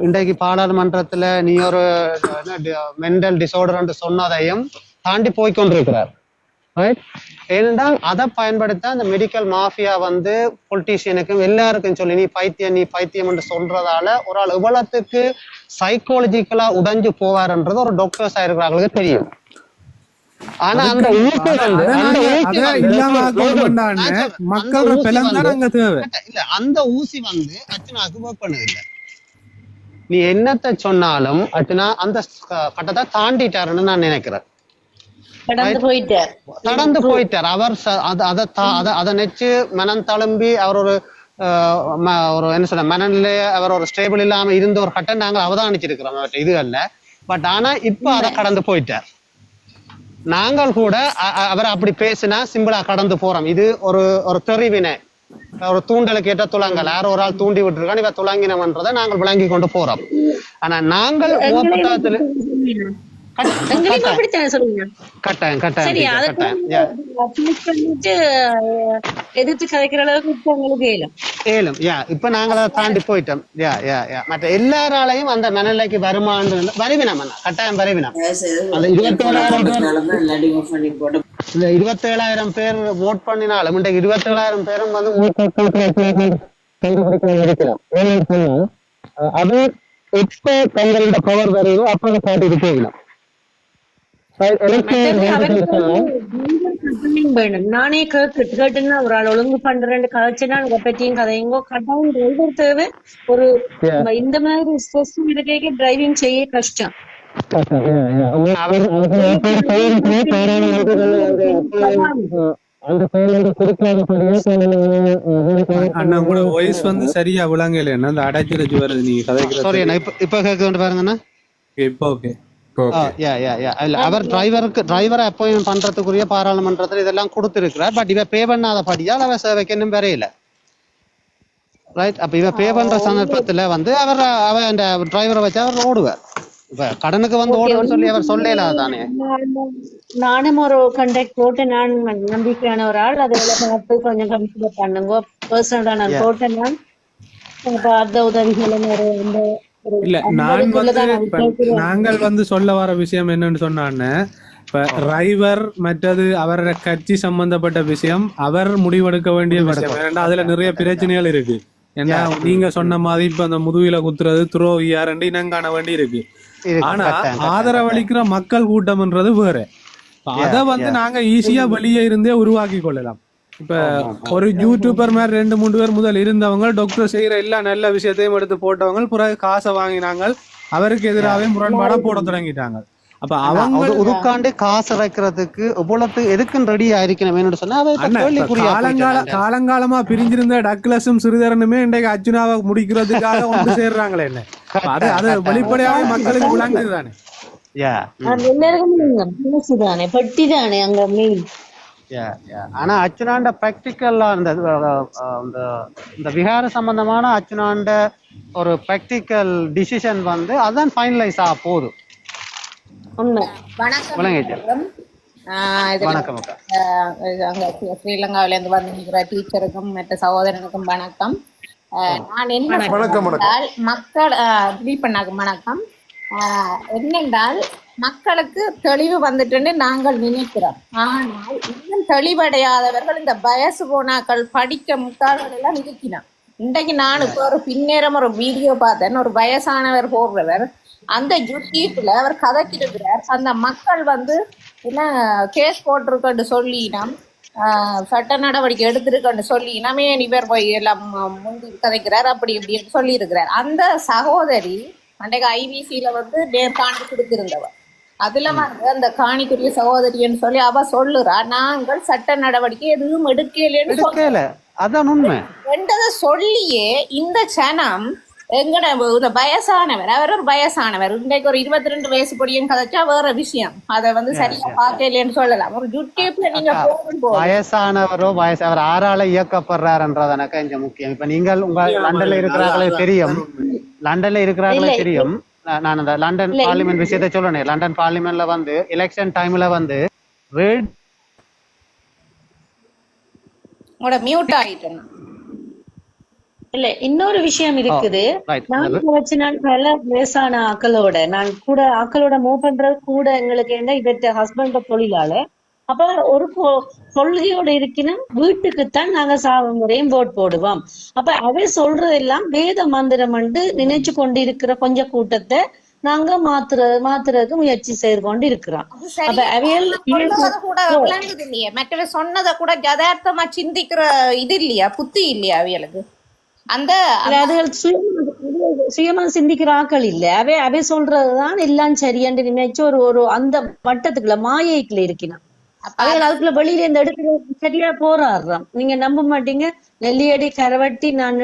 இன்றைக்கு பாராளுமன்றத்துல நீ ஒரு மென்டல் டிசார்டர் சொன்னதையும் தாண்டி போய்கொண்டிருக்கிறார். ஏனென்றால் அதை பயன்படுத்த அந்த மெடிக்கல் மாஃபியா வந்து பொலிட்டீஷியனுக்கும் எல்லாருக்கும் சொல்லி நீ பைத்தியம் என்று சொல்றதால ஒரு ஆள் எவ்வளவுக்கு சைக்காலஜிக்கலா உடைஞ்சு போவார்ன்றது ஒரு டாக்டர்ஸ் ஆயிருக்கிறாங்களுக்கு தெரியும். ஆனா அந்த ஊசி வந்து அந்த ஊசி வந்து அர்ச்சனாவுக்கு ஒர்க் பண்ணது இல்லை. நீ என்னத்தை சொன்னாலும் அர்ச்சனா அந்த கட்டத்தை தாண்டிட்டாருன்னு நான் நினைக்கிறேன். கடந்து போயிட்டார் அவர். அதை நெச்சு மனம் தழும்பி அவர் ஒரு என்ன சொல்ல மனநிலை அவர் ஒரு ஸ்டேபிள் இல்லாம இருந்த ஒரு கட்டம் நாங்கள் அவதானிச்சிருக்கிறோம் இது அல்ல. பட் ஆனா இப்ப அதை கடந்து போயிட்டார். நாங்கள் கூட அவர் அப்படி பேசினா சிம்பிளா கடந்து போறோம். இது ஒரு தெரிவினை, ஒரு தூண்டலுக்கு ஏற்ற துளங்கல், யாரோ ஒரு ஆள் தூண்டி விட்டுருக்கான் இவ துளங்கினவன்றதை நாங்கள் விளங்கி கொண்டு போறோம். ஆனா நாங்கள் எதிர்த்து கதைக்கிற அளவுக்கு இப்ப நாங்க தாண்டி போயிட்டோம். மற்ற எல்லாராலையும் அந்த மனநிலைக்கு வருமானு வருவினம் கட்டாயம் வருவினம். அந்த 27,000 பேர் ஓட் பண்ணினாலும் 27,000 பேரும் வந்து அது எப்ப தங்களோட பவர் வருதோ அப்ப காட்டிட்டு போகலாம். நானே கேட்டுன்னா ஒரு ஆள் ஒழுங்கு பண்றேன் கதைச்சுன்னா அதை பற்றியும் கதையுங்கோ கட்டாயம் தேவை. ஒரு இந்த மாதிரி ஸ்ட்ரெஸ் இருக்க டிரைவிங் செய்ய கஷ்டம். அண்ணா கூட வாய்ஸ் வந்து சரியா விளங்கல, அந்த அடைச்சிருச்சு வருது நீங்க கதைக்கிற. இப்ப கேட்க பாருங்கண்ணா. இப்ப ஓகே. அவர் டிரைவரை அப்பாயின்மெண்ட் பண்றதுக்குரிய பாராளுமன்றத்தில் இதெல்லாம் கொடுத்திருக்கிறார். பட் இவ பே பண்ணாதபடியால் அவர் சேவைக்கு இன்னும் வரையில. ரைட். அப்ப இவ பே பண்ற சந்தர்ப்பத்துல வந்து அவர் அந்த டிரைவரை வச்சு அவர் ஓடுவார். இப்ப கடனுக்கு வந்து ஓடுன்னு சொல்லி அவர் சொல்லல தானே. நானும் ஒரு கண்டக்ட் போட்டு நான் நம்பிக்கையான ஒரு ஆள் அதை பார்த்து கொஞ்சம் கன்சிடர் பண்ணுங்க. பர்சனலா நான் போட்டேன். நான் அந்த உதவிகளை இல்ல நான் வந்து நாங்கள் வந்து சொல்ல வர விஷயம் என்னன்னு சொன்னான்னு, இப்ப டிரைவர் மற்றது அவரோட கட்சி சம்பந்தப்பட்ட விஷயம் அவர் முடிவெடுக்க வேண்டிய விஷயம். ஏன்னா அதுல நிறைய பிரச்சனைகள் இருக்கு. ஏன்னா நீங்க சொன்ன மாதிரி இப்ப அந்த முதுகில குத்துறது துரோகியார் இனம் காண வேண்டி இருக்கு. ஆனா ஆதரவளிக்கிற மக்கள் கூட்டம்ன்றது வேற. அத வந்து நாங்க ஈஸியா வெளியே இருந்தே உருவாக்கி கொள்ளலாம். இப்ப ஒரு யூடியூபர் மாதிரி 2-3 பேர் முதல் இருந்தவங்க டாக்டர் செய்யற எல்லா நல்ல விஷயத்தையும் எடுத்து போட்டவங்க பிறகு காசை வாங்கினாங்க, அவருக்கு எதிராகவே முரண்பாடா போட தொடங்கிட்டாங்க. அப்ப அவங்க உருக்காண்டு காசு இறக்கிறதுக்கு இவ்வளவு எதுக்குன்னு ரெடி ஆயிருக்கணும் சொன்னா காலங்காலமா பிரிஞ்சிருந்த டக்ளஸும் சிறிதரனுமே இன்றைக்கு அர்ஜுனாவை முடிக்கிறதுக்காக ஒன்று சேர்றாங்களே. என்ன அது வெளிப்படையாவே மக்களுக்கு விளங்குதுதானே. எல்லாருக்குமே பட்டி தானே அங்க மெயின். ஆனா அர்ச்சுனாண்ட பிராக்டிக்கல்லா இந்த விஹார சம்பந்தமான அர்ச்சுனாண்ட ஒரு பிராக்டிக்கல் டிசிஷன் வந்து அதான் ஃபைனலைஸ் ஆக போகுது. ஸ்ரீலங்காவில இருந்து வந்து டீச்சருக்கும் மற்ற சகோதரனுக்கும் வணக்கம். நான் என்ன மக்கள் வணக்கம். என்னென்றால் மக்களுக்கு தெளிவு வந்துட்டு நாங்கள் நினைக்கிறோம். ஆனால் இன்னும் தெளிவடையாதவர்கள் இந்த வயசு போனாக்கள் படிக்க முட்டாள்கள் எல்லாம் இருக்கிறோம். இன்றைக்கு நான் இப்போ ஒரு பின்னேரம் ஒரு வீடியோ பார்த்தேன். ஒரு வயசானவர் போடுறவர் அந்த யூடியூப்ல அவர் கதைக்கிறார். அந்த மக்கள் வந்து என்ன கேஸ் போட்டிருக்கன்னு சொல்லினோம், சட்ட நடவடிக்கை எடுத்திருக்கன்னு சொல்லினோம், ஏன் இவர் போய் எல்லாம் முந்தி கதைக்கிறார் அப்படி இப்படின்னு சொல்லி இருக்கிறார். அந்த சகோதரி அன்றைக்கு ஐபிசியில வந்து நேர்காணி கொடுத்திருந்தவர். அதுல வந்து அந்த காணிக்குரிய சகோதரின்னு சொல்லி அவ சொல்லுறா, நாங்கள் சட்ட நடவடிக்கை எதுவும் எடுக்கல. அதான் உண்மை என்றதை சொல்லியே இந்த சனம் எங்கட இந்த வயசானவர், அவர் ஒரு வயசானவர், இன்றைக்கு ஒரு 22 வயசு பொடியும் கதைச்சா வேற விஷயம். அதை வந்து சரியா பார்க்கலன்னு சொல்லலாம். ஒரு யூடியூப்ல நீங்க வயசானவரோ அவர் ஆறால இயக்கப்படுறாருன்றது எனக்கு கொஞ்சம் முக்கியம். இப்ப நீங்கள் உங்க லண்டன்ல இருக்கிறார்களே தெரியும், நான் அந்த லண்டன் பார்லிமெண்ட் விஷயத்தை சொல்லணும். லண்டன் பார்லிமெண்ட்ல வந்து எலெக்ஷன் டைம்ல வந்து மியூட் ஆயிட்டேன். இல்ல இன்னொரு விஷயம் இருக்குது. நான் வச்சு நான் பல வயசான ஆக்களோட நான் கூட ஆக்களோட மூவ் பண்றது கூட எங்களுக்கு என்ன இவற்ற ஹஸ்பண்ட் தொழிலாளர். அப்ப ஒரு கொள்கையோட இருக்கணும், வீட்டுக்குத்தான் நாங்க முறையும் ஓட் போடுவோம். அப்ப அவை சொல்றதெல்லாம் வேத மந்திரம் நினைச்சு கொண்டு இருக்கிற கொஞ்சம் கூட்டத்தை நாங்க மாத்துறதுக்கு முயற்சி செய்து கொண்டு இருக்கிறோம். அப்ப அவையல் மற்றவ சொன்னதை கூட யதார்த்தமா சிந்திக்கிற இது இல்லையா, புத்தி இல்லையா அவைகளுக்கு? அந்த சுயமா சிந்திக்கிற ஆக்கள் இல்ல. அவை சொல்றதுதான் எல்லாம் சரியன்று நினைச்சு ஒரு அந்த வட்டத்துக்குள்ள மாயைக்குள்ள இருக்கணும். அதுக்குள்ள வெளியில இருந்து எடுக்கிற சரியா போராடுறோம். நீங்க நம்ப மாட்டீங்க, நெல்லியடி கரவட்டி நான்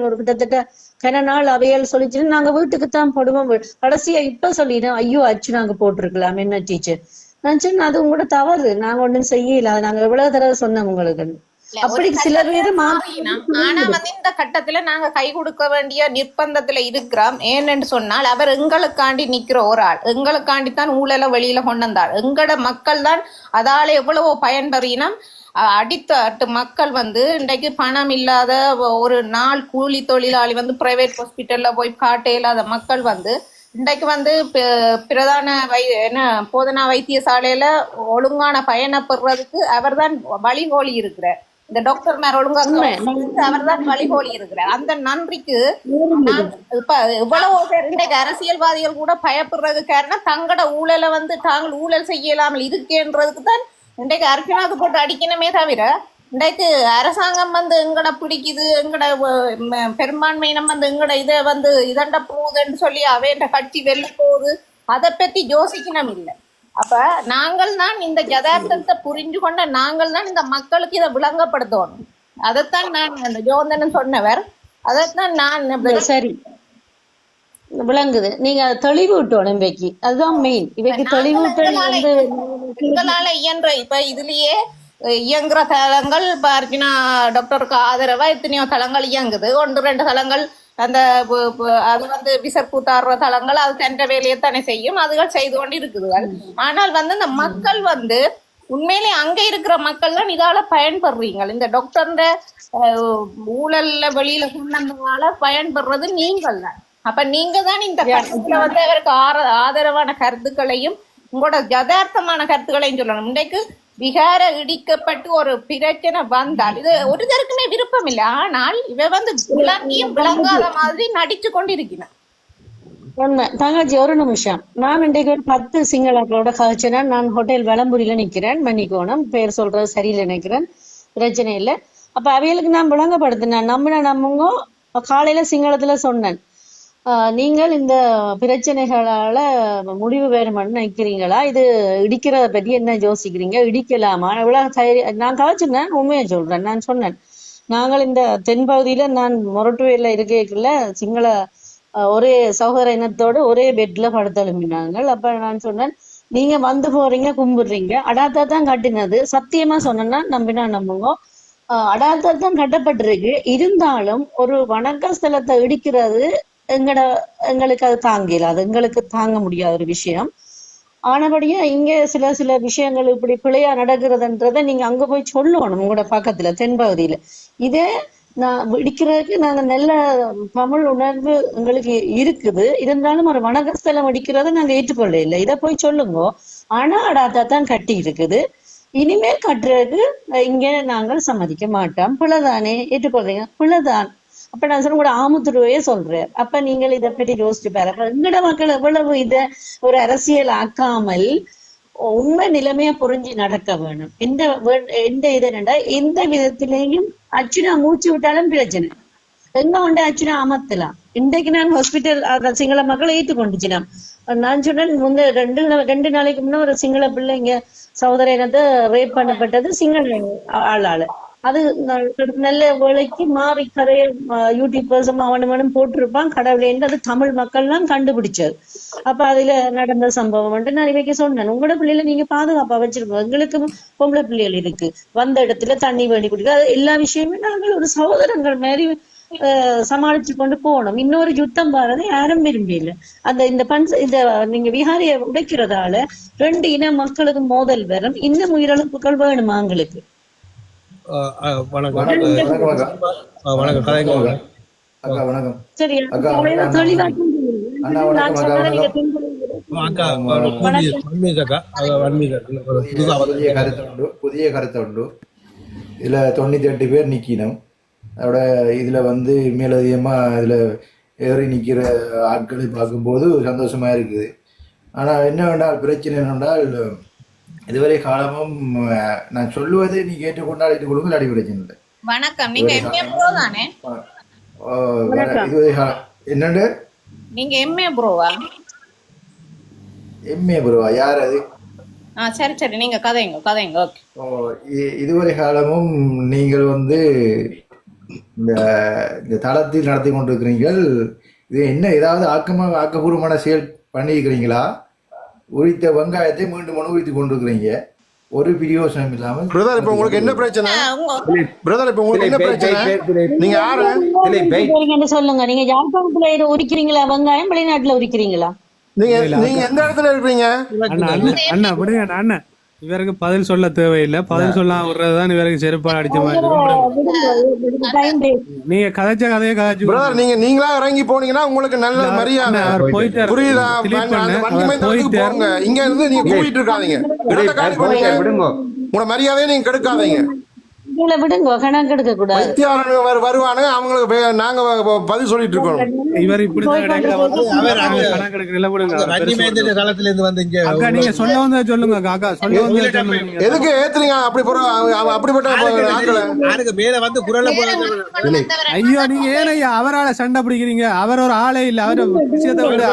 ஒரு கிட்டத்தட்ட கன நாள் அவையால் சொல்லிச்சு நாங்க வீட்டுக்குத்தான் போடுவோம். கடைசியா இப்ப சொல்லிடும், ஐயோ அச்சு நாங்க போட்டிருக்கலாம் என்ன டீச்சர். நான் சொன்னேன் அது உங்களோட தவறு, நாங்க ஒண்ணும் செய்யல, நாங்க எவ்வளவு தடவை சொன்னோம் உங்களுக்கு. அப்படி சில பேர் ஆனா வந்து இந்த கட்டத்துல நாங்க கை கொடுக்க வேண்டிய நிர்பந்தத்துல இருக்கிறோம். ஏன்னு சொன்னால் அவர் எங்களுக்காண்டி நிக்கிற ஒரு ஆள், எங்களுக்காண்டி தான் ஊழல வெளியில கொண்டு வந்தாள். எங்களோட மக்கள் தான் அதால எவ்வளவோ பயன்பெறினோம். அடித்தட்டு மக்கள் வந்து இன்றைக்கு பணம் இல்லாத ஒரு நாள் கூலி தொழிலாளி வந்து பிரைவேட் ஹாஸ்பிட்டல்ல போய் காட்ட இல்லாத மக்கள் வந்து இன்றைக்கு வந்து பிரதான போதனா வைத்தியசாலையில ஒழுங்கான பயணப்படுறதுக்கு அவர் தான் வழிகோலி இருக்கிறார். இந்த டாக்டர் மேல ஒழுங்கா அவர் தான் வழிகோலி இருக்கிறார். அந்த நன்றிக்கு இப்ப எவ்வளவோ பேர் இன்றைக்கு அரசியல்வாதிகள் கூட பயப்படுறது காரணம் தங்கட ஊழலை வந்து தாங்கள் ஊழல் செய்யலாமல் இருக்கேன்றதுக்கு தான் இன்றைக்கு அர்ச்சனாக்கு போட்டு அடிக்கணுமே தவிர இன்றைக்கு அரசாங்கம் வந்து எங்கட பிடிக்குது, எங்கட பெரும்பான்மையினம் வந்து எங்கட இதை வந்து இதண்ட போகுதுன்னு சொல்லி அவைன்ற கட்சி வெளில போகுது, அதை பத்தி யோசிக்கணும் இல்லை. அப்ப நாங்கள் தான் இந்த யதார்த்தத்தை புரிஞ்சு கொண்ட நாங்கள் தான் இந்த மக்களுக்கு இதை விளங்கப்படுத்தணும். அதைத்தான் நான் அந்த ஜோந்தன் சொன்னவர், அதைத்தான் நான் சரி விளங்குது. நீங்க அதை தெளிவூட்டணும் இவைக்கு, அதுதான் மெயின். இவைக்கு தெளிவூட்டல் வந்து எங்களால இயன்ற இப்ப இதுலயே இயங்குற தளங்கள் இப்ப அர்ஜுனா டாக்டருக்கு ஆதரவா எத்தனையோ தளங்கள் இயங்குது. 1-2 தளங்கள் அந்த அது வந்து விசர் கூத்தாடுற தளங்கள் அது சென்ற வேலையை தானே செய்யும், அதுகள் செய்து கொண்டு இருக்குதுகள். ஆனால் வந்து இந்த மக்கள் வந்து உண்மையிலே அங்க இருக்கிற மக்கள் தான் இதால பயன்படுறீங்க. இந்த டாக்டர்ன்ற ஊழல்ல வெளியில கொண்டதுனால பயன்படுறது நீங்கள் தான். அப்ப நீங்க தான் இந்த கட்டத்துல வந்து அவருக்கு ஆதரவான கருத்துக்களையும் உங்களோட யதார்த்தமான கருத்துக்களையும் சொல்லணும். இன்றைக்கு விகார இடிக்கப்பட்டு ஒரு பிரச்சனை வந்தால் இது ஒருத்தருக்குமே விருப்பம் இல்லை. ஆனால் இவ வந்து விளங்கியும் விளங்காத மாதிரி நடிச்சு கொண்டிருக்கிறான். உண்மை தங்கச்சி. ஒரு நிமிஷம், நான் இன்றைக்கு ஒரு 10 சிங்களர்களோட கழிச்சேன்னா, நான் ஹோட்டல் வலம்புரியில நிக்கிறேன், மன்னிக்கோணும் பேர் சொல்றது சரியில்லை நினைக்கிறேன், பிரச்சனை இல்லை. அப்ப அவைகளுக்கு நான் விளங்கப்படுத்தினேன், நம்புங்க. காலையில சிங்களத்துல சொன்னேன், நீங்கள் இந்த பிரச்சனைகளால முடிவு வேணும்னு நினைக்கிறீங்களா, இது இடிக்கிறத பற்றி என்ன யோசிக்கிறீங்க, இடிக்கலாமா, இவ்வளவு நான் கவச்சிருந்தேன். உண்மையை சொல்றேன், நான் சொன்னேன், நாங்கள் இந்த தென்பகுதியில நான் மொரட்டுவேல இருக்கல சிங்கள ஒரே சகோதர இனத்தோடு ஒரே பெட்ல படுத்தெழும்பினாங்க. அப்ப நான் சொன்னேன், நீங்க வந்து போறீங்க கும்பிடுறீங்க, அடாத்தா தான் கட்டினது, சத்தியமா சொன்னா நம்பினா நம்புங்க, அடாத்தா தான் கட்டப்பட்டிருக்கு. இருந்தாலும் ஒரு வணக்க ஸ்தலத்தை இடிக்கிறது எங்களுக்கு அது தாங்கல, அது எங்களுக்கு தாங்க முடியாத ஒரு விஷயம். ஆனபடியா இங்க சில விஷயங்கள் இப்படி பிழையா நடக்கிறதுன்றத நீங்க அங்க போய் சொல்லணும், உங்களோட பக்கத்துல தென்பகுதியில. இதே நான் இடிக்கிறதுக்கு நாங்க நல்ல தமிழ் உணர்வு எங்களுக்கு இருக்குது, இருந்தாலும் ஒரு வணக்கஸ்தலம் இடிக்கிறத நாங்க ஏற்றுக்கொள்ள இல்லை, இதை போய் சொல்லுங்க. ஆனா அடாத்தா தான் கட்டி இருக்குது, இனிமேல் கட்டுறதுக்கு இங்க நாங்கள் சம்மதிக்க மாட்டோம். பிள்ளைதானே ஏற்றுக்கொள்றீங்க, பிள்ளைதான். அப்ப நான் சொல்ல கூட ஆமுத்துருவையே சொல்றேன். அப்ப நீங்கள் இதை பற்றி யோசிச்சு பாருங்க. எங்கட மக்கள் எவ்வளவு இத ஒரு அரசியல் ஆக்காமல் உண்மை நிலைமையா புரிஞ்சு நடக்க வேணும். எந்த இது என்னடா, எந்த விதத்திலையும் அச்சுனா மூச்சு விட்டாலும் பிரச்சனை, எங்க கொண்டு அச்சுனா அமர்த்தலாம். இன்றைக்கு நான் ஹாஸ்பிட்டல் சிங்கள மக்களை ஏற்றுக்கொண்டுச்சுனா, நான் சொன்னேன், முந்த 2 நாளைக்கு முன்ன ஒரு சிங்கள பிள்ளை இங்க சகோதர இனத்தை ரேப் பண்ணப்பட்டது சிங்கள ஆளால. அது நல்ல வேலைக்கு மாறி கதைய யூடியூபர்ஸ் அவனும் போட்டிருப்பான், கடவுளேன்னு அது தமிழ் மக்கள்லாம் கண்டுபிடிச்சது. அப்ப அதுல நடந்த சம்பவம் நான் இவைக்கு சொன்னேன், உங்களோட பிள்ளைல நீங்க பாதுகாப்பா வச்சிருக்கோம், எங்களுக்கு பொம்பளை பிள்ளைகள் இருக்கு, வந்த இடத்துல தண்ணி வேண்டி குடிக்க, அது எல்லா விஷயமே நாங்கள் ஒரு சகோதரங்கள் மாதிரி சமாளிச்சு கொண்டு போகணும். இன்னொரு யுத்தம் வர்றது யாரும் விரும்பல. இந்த நீங்க விஹாரிய உடைக்கிறதால 2 இன மக்களுக்கு மோதல் வரும், இன்னும் உயிரிழப்புகள் வேணுமா எங்களுக்கு. வணக்கம் வணக்கம். சரி, புதிய கருத்து உண்டு. இதுல 98 பேர் நிக்கணும். அதோட இதுல வந்து மேலதிகமா இதுல ஏறி நிக்கிற ஆட்களை பார்க்கும்போது சந்தோஷமா இருக்குது. ஆனா என்னவென்றால் பிரச்சனை என்னென்றால், இதுவரை காலமும் நான் சொல்லுவதை நீ கேட்டுக்கொண்டால் இது கொடுங்க, அடி பிரச்சனை இல்லை. வணக்கம், நீங்க எம்ஏ ப்ரோ தானே? இதுவரை என்னண்டு நீங்க எம்ஏ ப்ரோவா? எம்ஏ ப்ரோவா? யார் அது? சரி சரி, நீங்க கதைங்க. ஓகே. இதுவரை காலமும் நீங்கள் வந்து இந்த தளத்தில் நடத்தி கொண்டிருக்கிறீர்கள். இது என்ன ஏதாவது ஆக்கப்பூர்வமான செயல் பண்ணியிருக்கிறீங்களா? உரித்த வெங்காயத்தை மீண்டும் உரித்து கொண்டிருக்கிறீங்க, ஒரு பிரயோசனம் இல்லாமல். பிரதர், இப்ப உங்களுக்கு என்ன பிரச்சனை? பிரதர், இப்ப உங்களுக்கு என்ன பிரச்சனை? நீங்க யாரு சொல்லுங்க. நீங்க யாழ்ப்பாணத்துல உரிக்கிறீங்களா வெங்காயம், வெளிநாட்டுல உரிக்கிறீங்களா? நீங்க எந்த இடத்துல இருக்கீங்க? அண்ணா விடுங்க அண்ணா, இவருக்கு பதில் சொல்ல தேவையில்லை, பதில் சொல்லாம விடுறதுதான் இவருக்கு செருப்பால் அடிச்ச மாதிரி. நீங்க கதைச்ச கதையை கதைச்சு பிரதர், நீங்களா இறங்கி போனீங்கன்னா உங்களுக்கு நல்ல மரியாதை. புரியுதா? போங்க, இங்க இருந்து நீங்க கூட்டிட்டு இருக்காதீங்க, உங்களோட மரியாதையை நீங்க கெடுக்காதீங்க. விடுங்க, கணக்கு எடுக்க கூடாது. வருவானுங்க, அவங்களுக்கு நாங்க பதில் சொல்லிட்டு இருக்கோம். இவர் இப்படிதான் நீங்க சொல்ல வந்தா சொல்லுங்க காக்கா, சொல்ல வந்தா சொல்லுங்க. எதுக்கு ஏத்துறீங்க அப்படிப்பட்ட மேல வந்து குரல்ல ஐயோ, நீங்க ஏன் ஐயா அவரால சண்டை பிடிக்கிறீங்க? அவர் ஒரு ஆளே இல்ல, அவர் விஷயத்தை விட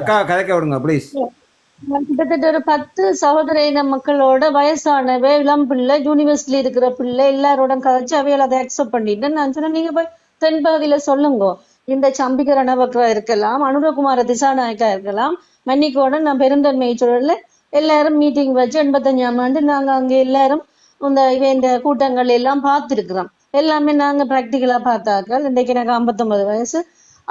அக்கா கதைக்க விடுங்க ப்ளீஸ். கிட்டத்தட்ட ஒரு 10 சகோதர இன மக்களோட வயசானவை, இளம் பிள்ளை, யூனிவர்சிட்டியில இருக்கிற பிள்ளை எல்லாரோட கதைச்சு அவையில அதை அக்செப்ட் பண்ணிட்டு நான் சொன்னேன், நீங்க போய் தென்பகுதியில சொல்லுங்க. இந்த சம்பிக்க ரணவக்ரா இருக்கலாம், அனுரகுமார திசாநாயக்கா இருக்கலாம், மன்னிக்கோடன் நான் பெருந்தன்மை சூழல்ல எல்லாரும் மீட்டிங் வச்சு 85ஆம் ஆண்டு நாங்க அங்க எல்லாரும் இந்த கூட்டங்கள் எல்லாம் பார்த்திருக்கிறோம். எல்லாமே நாங்க பிராக்டிக்கலா பார்த்தாக்கள். இன்றைக்கு எனக்கு 59 வயசு.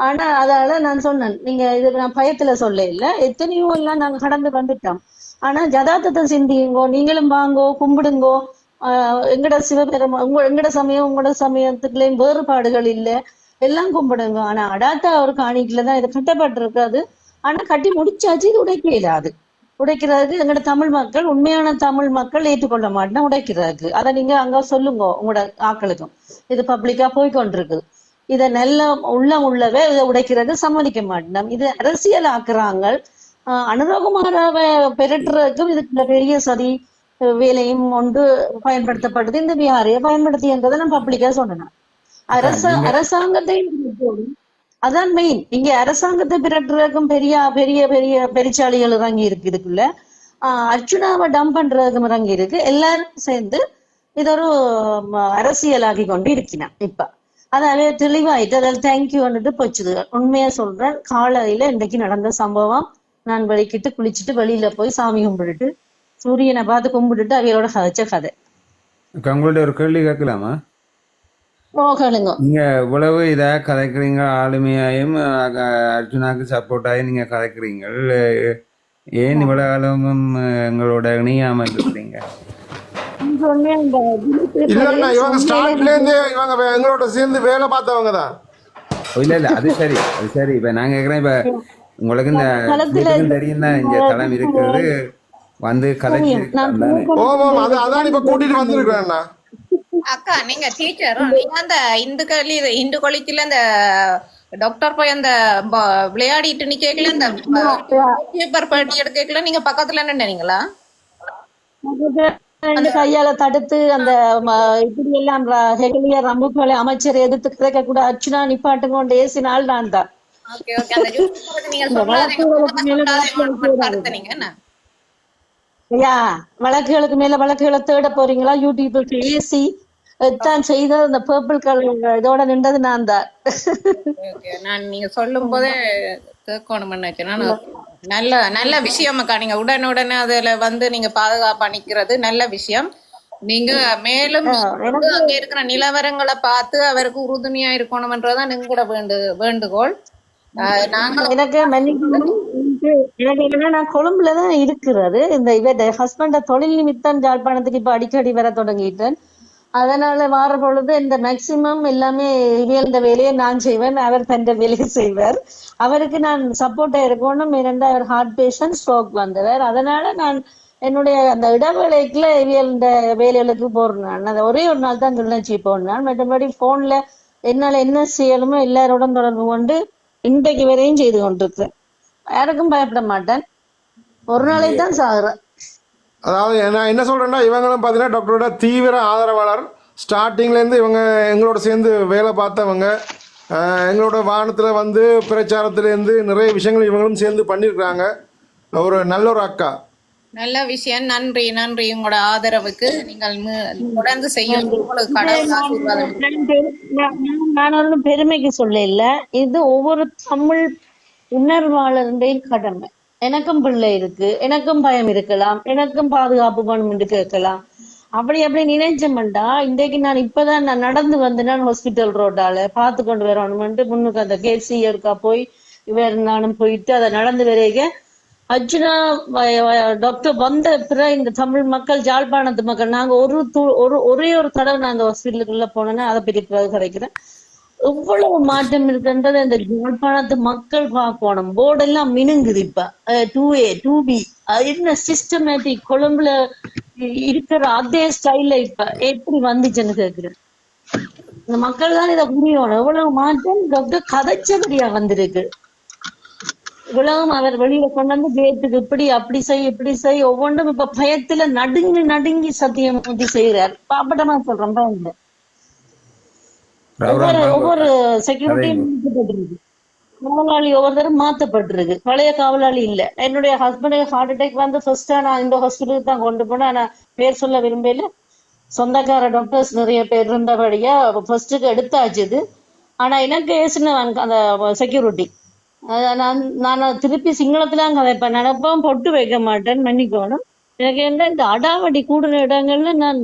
ஆனா அதால நான் சொன்னேன், நீங்க இது நான் பயத்துல சொல்ல இல்லை, எத்தனையோ எல்லாம் நாங்க கடந்து வந்துட்டோம். ஆனா யதார்த்தத்தை சிந்தியுங்கோ, நீங்களும் வாங்கோ, கும்பிடுங்கோ. எங்கட சிவபெருமா எங்கட சமயம் உங்களோட சமயத்துக்குள்ளேயும் வேறுபாடுகள் இல்லை, எல்லாம் கும்பிடுங்க. ஆனா அடாத்தா ஒரு காணிக்குலதான் இது கட்டப்பட்டிருக்காது. ஆனா கட்டி முடிச்சாச்சு, இது உடைக்க இயலாது. உடைக்கிறதுக்கு எங்கட தமிழ் மக்கள், உண்மையான தமிழ் மக்கள் ஏற்றுக்கொள்ள மாட்டேன் உடைக்கிறதுக்கு. அதை நீங்க அங்க சொல்லுங்க உங்களோட ஆக்களுக்கும். இது பப்ளிக்கா போய்கொண்டிருக்கு. இதை நல்ல உள்ளவே இதை உடைக்கிறது சம்மதிக்க மாட்டேன். இது அரசியல் ஆக்குறாங்க. அனுரகுமாராவை பெருட்டுறதுக்கும் இதுக்கு பெரிய சதி வேலையும் ஒன்று பயன்படுத்தப்படுது. இந்த விஹாரையை பயன்படுத்தின்றதை நான் பப்ளிக்கா சொன்னேன். அரசாங்கத்தை அதான் மெயின். இங்க அரசாங்கத்தை பிரட்டுறதுக்கும் பெரிய பெரிய பெரிய பெருச்சாளிகள் இறங்கி இருக்கு இதுக்குள்ள. அர்ச்சுனாவை டம்ப் பண்றதுக்கும் இறங்கி இருக்கு. எல்லாரும் சேர்ந்து இது ஒரு அரசியலாக்கி கொண்டு இருக்கிறேன் இப்ப. அதாவே தெளிவாயிட்டு அதில் தேங்க்யூ வந்துட்டு போச்சுது. உண்மையா சொல்றேன், காலையில இன்றைக்கு நடந்த சம்பவம். நான் வெளிக்கிட்டு குளிச்சுட்டு வெளியில போய் சாமி கும்பிட்டுட்டு சூரியனை பார்த்து கும்பிட்டுட்டு அவையோட கதைச்ச கதை. உங்கள்ட்ட ஒரு கேள்வி கேட்கலாமா? கேளுங்க. நீங்க இவ்வளவு இதா கதைக்கிறீங்க, ஆளுமையாயும் அர்ஜுனாக்கு சப்போர்ட் ஆகி நீங்க கதைக்கிறீங்க, ஏன் இவ்வளவு காலமும் எங்களோட இணையாம இருக்கிறீங்க? இல்லன்னா இவங்க ஸ்டார்ட்ல இருந்து இவங்க எங்களோட சேர்ந்து வேலை பார்த்தவங்க தான். இல்ல அது சரி, அது சரி. இப்ப நான் கேக்குறேன், இப்ப உங்களுக்கு இந்த தெரியும் தான் இங்க தளம் இருக்கிறது, வந்து கதைச்சு அதான் இப்ப கூட்டிட்டு வந்திருக்கிறேன். அக்கா நீங்க டீச்சர், நீங்க அந்த இந்து காலேஜ்ல அந்த டாக்டர் போய் அந்த விளையாடிட்டு நீ கேட்கல, அந்த பேப்பர் பட்டி எடுக்கல, நீங்க பக்கத்துல நின்னீங்களா? கையால தடுத்து அந்த இப்படி எல்லாம் ஹெகலியர் ரம்புகளை அமைச்சர் எதிர்த்து கிடைக்க கூட அர்ச்சுனா நிப்பாட்டு கொண்டு ஏசினால் நான் தான். வழக்குகளுக்கு மேல வழக்குகளை தேட போறீங்களா? யூடியூப் ஏசி தான் செய்த அந்த பர்பிள் கலர் இதோட நின்றது நான் தான். நான் நீங்க சொல்லும் போதே கேட்கணும்னு நல்ல நல்ல விஷயம் அக்கா. நீங்க உடனே அதுல வந்து நீங்க பாதுகாப்பா நிக்கிறது நல்ல விஷயம். நீங்க மேலும் அங்க இருக்கிற நிலவரங்களை பார்த்து அவருக்கு உறுதுணையா இருக்கணும்ன்றதான் எங்களோட வேண்டுகோள். எனக்கு நான் கொழும்புலதான் இருக்கிறது. இந்த இவ ஹஸ்பண்ட தொழில் நிமித்தம் ஜாழ்ப்பாணத்துக்கு இப்ப அடிக்கடி வர தொடங்கிட்டேன். அதனால வார பொழுது இந்த மேக்சிமம் எல்லாமே இந்த வேலையை நான் செய்வேன், அவர் தன் வேலையை செய்வார். அவருக்கு நான் சப்போர்ட்டா இருக்கணும். ஏனென்றா அவர் ஹார்ட் பேஷண்ட், ஸ்ட்ரோக் வந்தவர். அதனால நான் என்னுடைய அந்த இடவேளைக்குள்ள இந்த வேலைகளுக்கு போறேன். அது ஒரே ஒரு நாள் தான் கிளர்ச்சி போனேன். மற்றபடி போன்ல என்னால என்ன செய்யணுமோ எல்லாரோட தொடர்பு கொண்டு இன்றைக்கு வரையும் செய்து கொண்டிருக்கேன். யாருக்கும் பயப்பட மாட்டேன். ஒரு நாளைக்கு தான் சாகுறேன். அதாவது நான் என்ன சொல்றேன்னா, இவங்களும் பார்த்தீங்கன்னா டாக்டரோட தீவிர ஆதரவாளர். ஸ்டார்டிங்லேருந்து இவங்க எங்களோட சேர்ந்து வேலை பார்த்தவங்க. எங்களோட வாகனத்தில் வந்து பிரச்சாரத்துலேருந்து நிறைய விஷயங்கள் இவங்களும் சேர்ந்து பண்ணியிருக்கிறாங்க. ஒரு நல்ல ஒரு அக்கா. நல்ல விஷயம். நன்றி நன்றி உங்களோட ஆதரவுக்கு. நீங்கள் தொடர்ந்து செய்யும். நான் ஒன்றும் பெருமைக்கு சொல்ல இல்லை, இது ஒவ்வொரு தமிழ் உணர்வாளருடைய கடமை. எனக்கும் பிள்ளை இருக்கு, எனக்கும் பயம் இருக்கலாம், எனக்கும் பாதுகாப்பு வேணும் என்று கேட்கலாம். அப்படி நினைச்சோம்டா இன்றைக்கு நான் இப்பதான் நான் நடந்து வந்தேன் ஹாஸ்பிட்டல் ரோட்டால பார்த்து கொண்டு வரணும்ட்டு முன்னுக்கு அந்த கேசி எடுக்கா போய் இவர் நானும் போயிட்டு அதை நடந்து வரைக அர்ச்சுனா டாக்டர் வந்த பிறகு இந்த தமிழ் மக்கள், ஜாழ்ப்பாணத்து மக்கள், நாங்க ஒரே ஒரு தடவை நான் அந்த ஹாஸ்பிட்டலுக்குள்ள போனேன்னா அதை பற்றி கிடைக்கிறேன். எவ்வளவு மாற்றம் இருக்குன்றது இந்த ஜாழ்ப்பாணத்து மக்கள் பார்க்கணும். போர்டெல்லாம் மினுங்குது இப்ப. 2A 2B என்ன சிஸ்டமேட்டிக் கொழும்புல இருக்கிற அதே ஸ்டைல்ல இப்ப எப்படி வந்துச்சுன்னு கேக்குறேன். இந்த மக்கள் தான் இதை புரியணும். எவ்வளவு மாற்றம் டாக்டர் கதைச்சபடியா வந்திருக்கு. இவ்வளவும் அவர் வெளியில கொண்டு வந்து கேட்டுக்கு இப்படி செய் ஒவ்வொன்றும் இப்ப பயத்துல நடுங்கி சத்தியமூர்த்தி செய்யறாரு. பாப்பட்டமா சொல்றேன், பயந்து ஒவ்வொரு செக்யூரிட்டியும் மாற்றப்பட்டிருக்கு. காவலாளி ஒவ்வொருத்தரும் மாற்றப்பட்டிருக்கு. பழைய காவலாளி இல்ல. என்னுடைய ஹஸ்பண்டுக்கு ஹார்ட் அட்டாக் வந்து ஃபர்ஸ்டா நான் இந்த ஹாஸ்பிட்டலுக்கு தான் கொண்டு போனேன். ஆனா பேர் சொல்ல விரும்பல. சொந்தக்கார டாக்டர்ஸ் நிறைய பேர் இருந்தபடியா ஃபர்ஸ்டுக்கு எடுத்தாச்சுது. ஆனா எனக்கு ஏசினவன் அந்த செக்யூரிட்டி நான் திருப்பி சிங்களத்துல கதைப்பேன். நினைப்பேன் பொட்டு வைக்க மாட்டேன், மன்னிக்கணும். எனக்கு என்ன இந்த அடாவடி கூடுற இடங்கள்ல நான்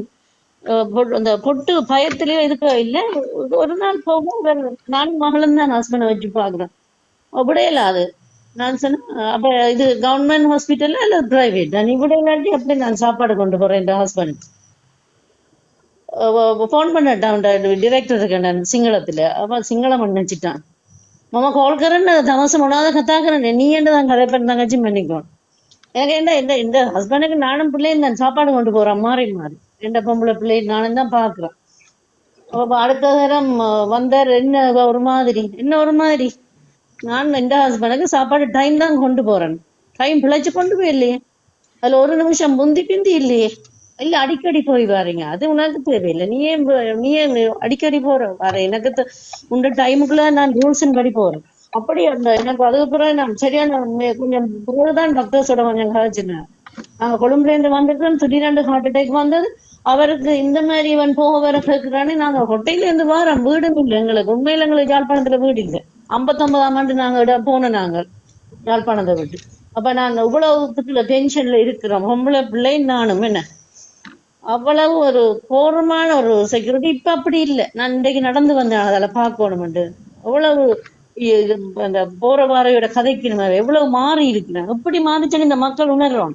அந்த பொட்டு பயத்திலேயே இருக்க இல்லை. ஒரு நாள் போகும், நானும் மகளும் தான் ஹஸ்பண்டை வச்சு பாக்குறேன். அப்படியே இல்லை அது. நான் சொன்னேன், அப்ப இது கவர்மெண்ட் ஹாஸ்பிட்டல்ல இல்ல பிரைவேட்? நான் இப்படி இல்லாட்டி அப்படி நான் சாப்பாடு கொண்டு போறேன் என் ஹஸ்பண்ட். போன் பண்ணட்டான் டிரெக்டர் இருக்கேன் நான் சிங்களத்துல. அவன் சிங்களம் நினைச்சிட்டான். மாமா கால் கரன்னு தமாசம் பண்ணாத கத்தாக்குறேன், நீ என்ன தான் கதை பண்ண தங்கச்சி பண்ணிக்கணும். எனக்கு என்ன இந்த ஹஸ்பண்டுக்கு நானும் பிள்ளையும் தான் சாப்பாடு கொண்டு போறேன், மாறி மாறி. ரெண்டு பொம்பளை பிள்ளை நானும் தான் பாக்குறேன். அடுத்த நேரம் வந்தார், என்ன ஒரு மாதிரி நான் எந்த ஹஸ்பண்டுக்கு சாப்பாடு டைம் தான் கொண்டு போறேன். டைம் பிழைச்சு கொண்டு போயில்லையே, அதுல ஒரு நிமிஷம் முந்தி பிந்தி இல்லையே. இல்ல அடிக்கடி போய் வாரீங்க, அது உனக்கு தேவையில்லை. நீயே அடிக்கடி போற வர, எனக்கு உண்ட டைமுக்குள்ள நான் ரூல்ஸின் படி போறேன். அப்படி அந்த எனக்கு அதுக்கப்புறம் நான் சரியான கொஞ்சம் பிறகுதான் டாக்டர்ஸோட கொஞ்சம் கதைச்சினேன். நாங்க கொழும்புல இருந்து வந்துருக்கோம், திடீரெண்டு ஹார்ட் அட்டாக் வந்தது. அவருக்கு இந்த மாதிரி இவன் போக வர கேட்கிறானே. நாங்க ஹொட்டையில இருந்து வாரோம், வீடும் இல்லை எங்களுக்கு. உண்மையில எங்களுக்கு யாழ்ப்பாணத்துல வீடு இல்லை. 59ஆம் ஆண்டு நாங்க போனோம் நாங்கள் யாழ்ப்பாணத்தை விட்டு. அப்ப நான் இவ்வளவு டென்ஷன்ல இருக்கிறோம், பொம்பளை பிள்ளை நானும். என்ன அவ்வளவு ஒரு கோரமான ஒரு செக்யூரிட்டி. இப்ப அப்படி இல்லை. நான் இன்றைக்கு நடந்து வந்தேன், அதில் பார்க்கணும்ட்டு. அவ்வளவு அந்த போற வாரையோட கதைக்கு நம்ம எவ்வளவு மாறி இருக்கிறேன். எப்படி மாறிச்சுன்னு இந்த மக்கள் உணர்றோம்.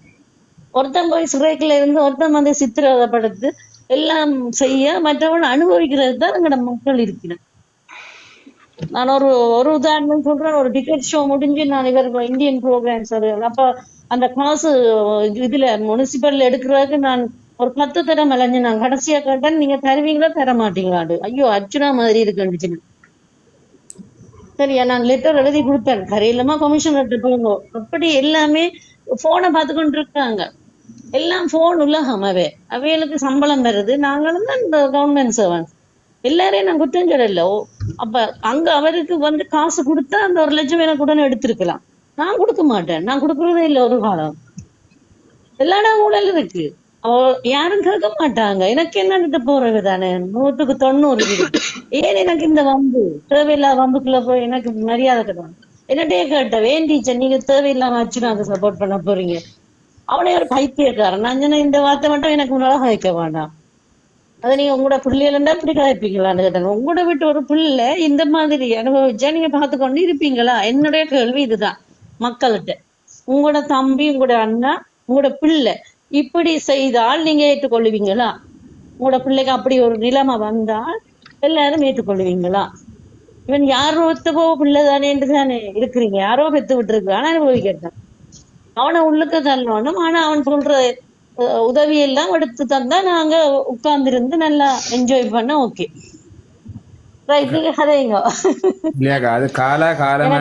ஒருத்தன் போய் சிறைக்குள்ள இருந்து ஒருத்தன் வந்து சித்திரவதைப்படுத்து எல்லாம் செய்ய மற்றவன் அனுபவிக்கிறது தான் எங்களோட மக்கள் இருக்கிறேன். நான் ஒரு உதாரணம் சொல்றேன். ஒரு டிக்கெட் ஷோ முடிஞ்சு நான் இவர் இந்தியன் ப்ரோக்ராம்ஸ் அது அப்ப அந்த காசு இதுல முனிசிபல்ல எடுக்கிறதுக்கு நான் ஒரு 10 தரம் அலைஞ்சு நான் கடைசியா கேட்டேன், நீங்க தருவீங்களா தர மாட்டீங்களாடு. ஐயோ அர்ச்சுனா மாதிரி இருக்குன்னு. சரியா, நான் லெட்டர் எழுதி கொடுத்தேன், கரையிலமா கமிஷன் லெட்டர் போங்க. அப்படி எல்லாமே போனை பார்த்து கொண்டு இருக்காங்க. எல்லாம் போன் உலகம். அவைகளுக்கு சம்பளம் வருது. நாங்களும் தான் இந்த கவர்மெண்ட் சர்வன்ஸ். எல்லாரையும் நான் குற்றம் சொல்லல. அப்ப அங்க அவருக்கு வந்து காசு கொடுத்தா அந்த 1 லட்சம் எனக்கு உடனே எடுத்திருக்கலாம். நான் கொடுக்க மாட்டேன், நான் கொடுக்கறதே இல்லை ஒரு காலம். எல்லா இடம் ஊழல் இருக்கு, யாரும் கேட்க மாட்டாங்க. எனக்கு என்னன்னு போறது தானே 100க்கு 90 இருக்கு. ஏன் எனக்கு இந்த வம்பு, தேவையில்லாத வம்புக்குள்ள போய் எனக்கு மரியாதை கிடையாது. என்னட்டே கேட்ட வேண்டிச்ச, நீங்க தேவையில்லாம வச்சு அதை சப்போர்ட் பண்ண போறீங்க. அவனே ஒரு பைத்தியக்காரன். நான் சொன்ன இந்த வார்த்தை மட்டும் எனக்கு உன்னால வைக்க வேண்டாம். அதை நீங்க உங்களோட பிள்ளைகளா இப்படி கதைப்பீங்களான்னு கேட்டாங்க. உங்களோட விட்டு ஒரு பிள்ளை இந்த மாதிரி அனுபவிச்சா நீங்க பார்த்து கொண்டு இருப்பீங்களா? என்னுடைய கேள்வி இதுதான் மக்கள்கிட்ட. உங்களோட தம்பி, உங்களோட அண்ணா, உங்களோட பிள்ளை இப்படி செய்தால் நீங்க ஏற்றுக்கொள்ளுவீங்களா? உங்களோட பிள்ளைக்கு அப்படி ஒரு நிலைமை வந்தால் எல்லாரும் ஏற்றுக்கொள்ளுவீங்களா? இவன் யாரோ ஒத்தவோ பிள்ளை தானே என்று தானே இருக்கிறீங்க. யாரோ பெத்து விட்டு இருக்கிறான், அனுபவிக்கிறேன். அவனை உள்ளுக்க தள்ளணும். ஆனா அவன் சொல்ற உதவி எல்லாம் எடுத்து தந்தா நாங்க உட்கார்ந்து நல்லா என்ஜாய் பண்ண ஓகே. இல்லையாக்கா, அது காலமா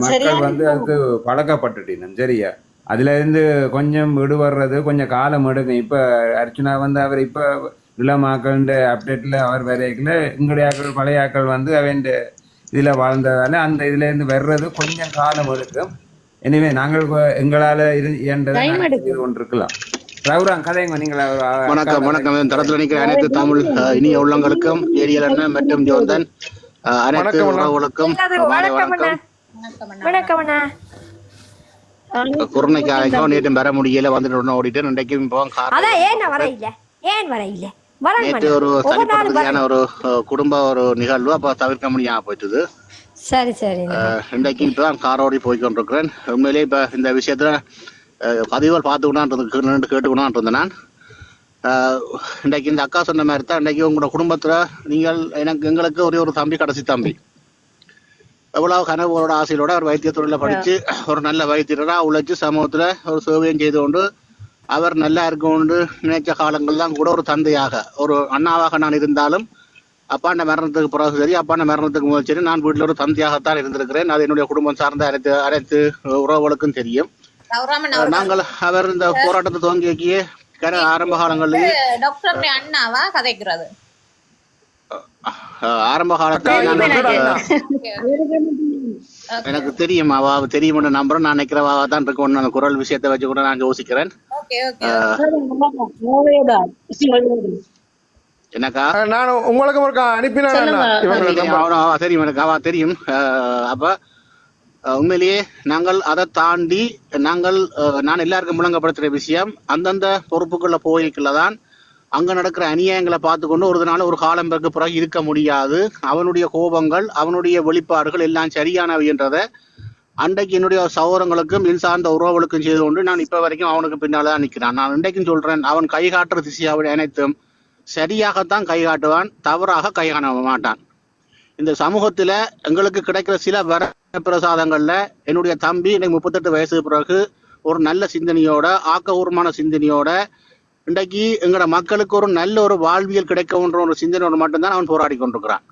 மக்கள் வந்து அதுக்கு பழக்கப்பட்டுட்டீங்க. சரியா, அதுல இருந்து கொஞ்சம் விடுபடுறது கொஞ்சம் காலம் எடுக்கும். இப்ப அர்ச்சனா வந்து அவர் இப்ப இளமாக்கள்ன்ற அப்டேட்ல அவர் வரைக்கல. எங்களுடைய ஆக்கள் பழைய ஆக்கள் வந்து அவன் இதுல வாழ்ந்ததால அந்த இதுல இருந்து வர்றது கொஞ்சம் காலம் எடுக்கும். எனவே நாங்கள் எங்களால இயன்றது கொண்டிருக்கலாம். ரவுராங் கதைங்க நீங்கள். வணக்கம் வணக்கம். தரத்தில் நிற்கிற அனைத்து தமிழ் இனிய உள்ளங்களுக்கும் ஏரியல் அண்ணன் மற்றும் ஜோந்தன் அனைத்து உறவுகளுக்கும் குருணைக்காக நேற்று வர முடியல, வந்துட்டு ஓடிட்டு இன்றைக்கும் நேற்று ஒரு தனிப்படையான ஒரு குடும்ப ஒரு நிகழ்வு, அப்ப தவிர்க்க முடியாம போயிட்டுது. சரி சரி. இன்றைக்கு இப்பதான் காரோடி போய்கொண்டிருக்கிறேன். உண்மையிலேயே இப்ப இந்த விஷயத்துல பதிவுகள் பார்த்துக்கணும் கேட்டுக்கணும் இருந்தேன் நான். இன்றைக்கு இந்த அக்கா சொன்ன மாதிரி தான், இன்றைக்கு உங்களோட குடும்பத்துல நீங்கள் எங்களுக்கு ஒரே ஒரு தம்பி, கடைசி தம்பி. எவ்வளவு கனவோட ஆசையோட அவர் வைத்தியத்துறையில படிச்சு ஒரு நல்ல வைத்தியரா உழைச்சு சமூகத்துல ஒரு சேவையும் செய்து கொண்டு அவர் நல்லா இருக்கொண்டு நினைச்ச காலங்கள் தான் கூட ஒரு தந்தையாக ஒரு அண்ணாவாக நான் இருந்தாலும் அப்பாண்ட மரணத்துக்கு பிறகு சரி, அப்பாண்ட மரணத்துக்கு முதல் சரி, நான் வீட்டில் ஒரு தந்தையாகத்தான் இருந்திருக்கிறேன். அது என்னுடைய குடும்பம் சார்ந்த அனைத்து உறவுகளுக்கும் தெரியும். நாங்கள் அவர் இந்த போராட்டத்தை துவங்கி வைக்கிய ஆரம்ப காலங்களிலேயே அண்ணாவா கதைக்கிறது ஆரம்ப காலத்தில் எனக்கு தெரியும், அவ தெரியும் நம்புறேன். நான் நினைக்கிறவாக தான் இருக்கும். அந்த குரல் விஷயத்தை வச்சு கூட நான் யோசிக்கிறேன். எனக்கா நான் உங்களுக்கு ஒரு அனுப்பினேன் தெரியும், எனக்கு தெரியும். அப்ப உண்மையிலேயே நாங்கள் அதை தாண்டி நான் எல்லாருக்கும் முழங்கப்படுத்துற விஷயம், அந்தந்த பொறுப்புக்குள்ள போய்க்குள்ளதான் அங்க நடக்கிற அநியாயங்களை பார்த்து கொண்டு ஒரு நாள் ஒரு காலம் பிறகு இருக்க முடியாது. அவனுடைய கோபங்கள், அவனுடைய வெளிப்பாடுகள் எல்லாம் சரியானவை என்றதை அன்றைக்கு என்னுடைய சகோதரங்களுக்கும் என் சார்ந்த உறவுகளுக்கும் செய்து கொண்டு நான் இப்ப வரைக்கும் அவனுக்கு பின்னால்தான் நிற்கிறான். நான் இன்றைக்கும் சொல்றேன், அவன் கை காட்டுற திசையாவை அனைத்தும் சரியாகத்தான் கை காட்டுவான், தவறாக கை காண மாட்டான். இந்த சமூகத்துல எங்களுக்கு கிடைக்கிற சில வரப்பிரசாதங்கள்ல என்னுடைய தம்பி இன்னைக்கு 38 வயசுக்கு பிறகு ஒரு நல்ல சிந்தனையோட, ஆக்கபூர்வமான சிந்தனையோட, இன்றைக்கு எங்களோட மக்களுக்கு ஒரு நல்ல ஒரு வாழ்வியல் கிடைக்கும்ன்ற ஒரு சிந்தனையோட மட்டும்தான் அவன் போராடி கொண்டிருக்கிறான்.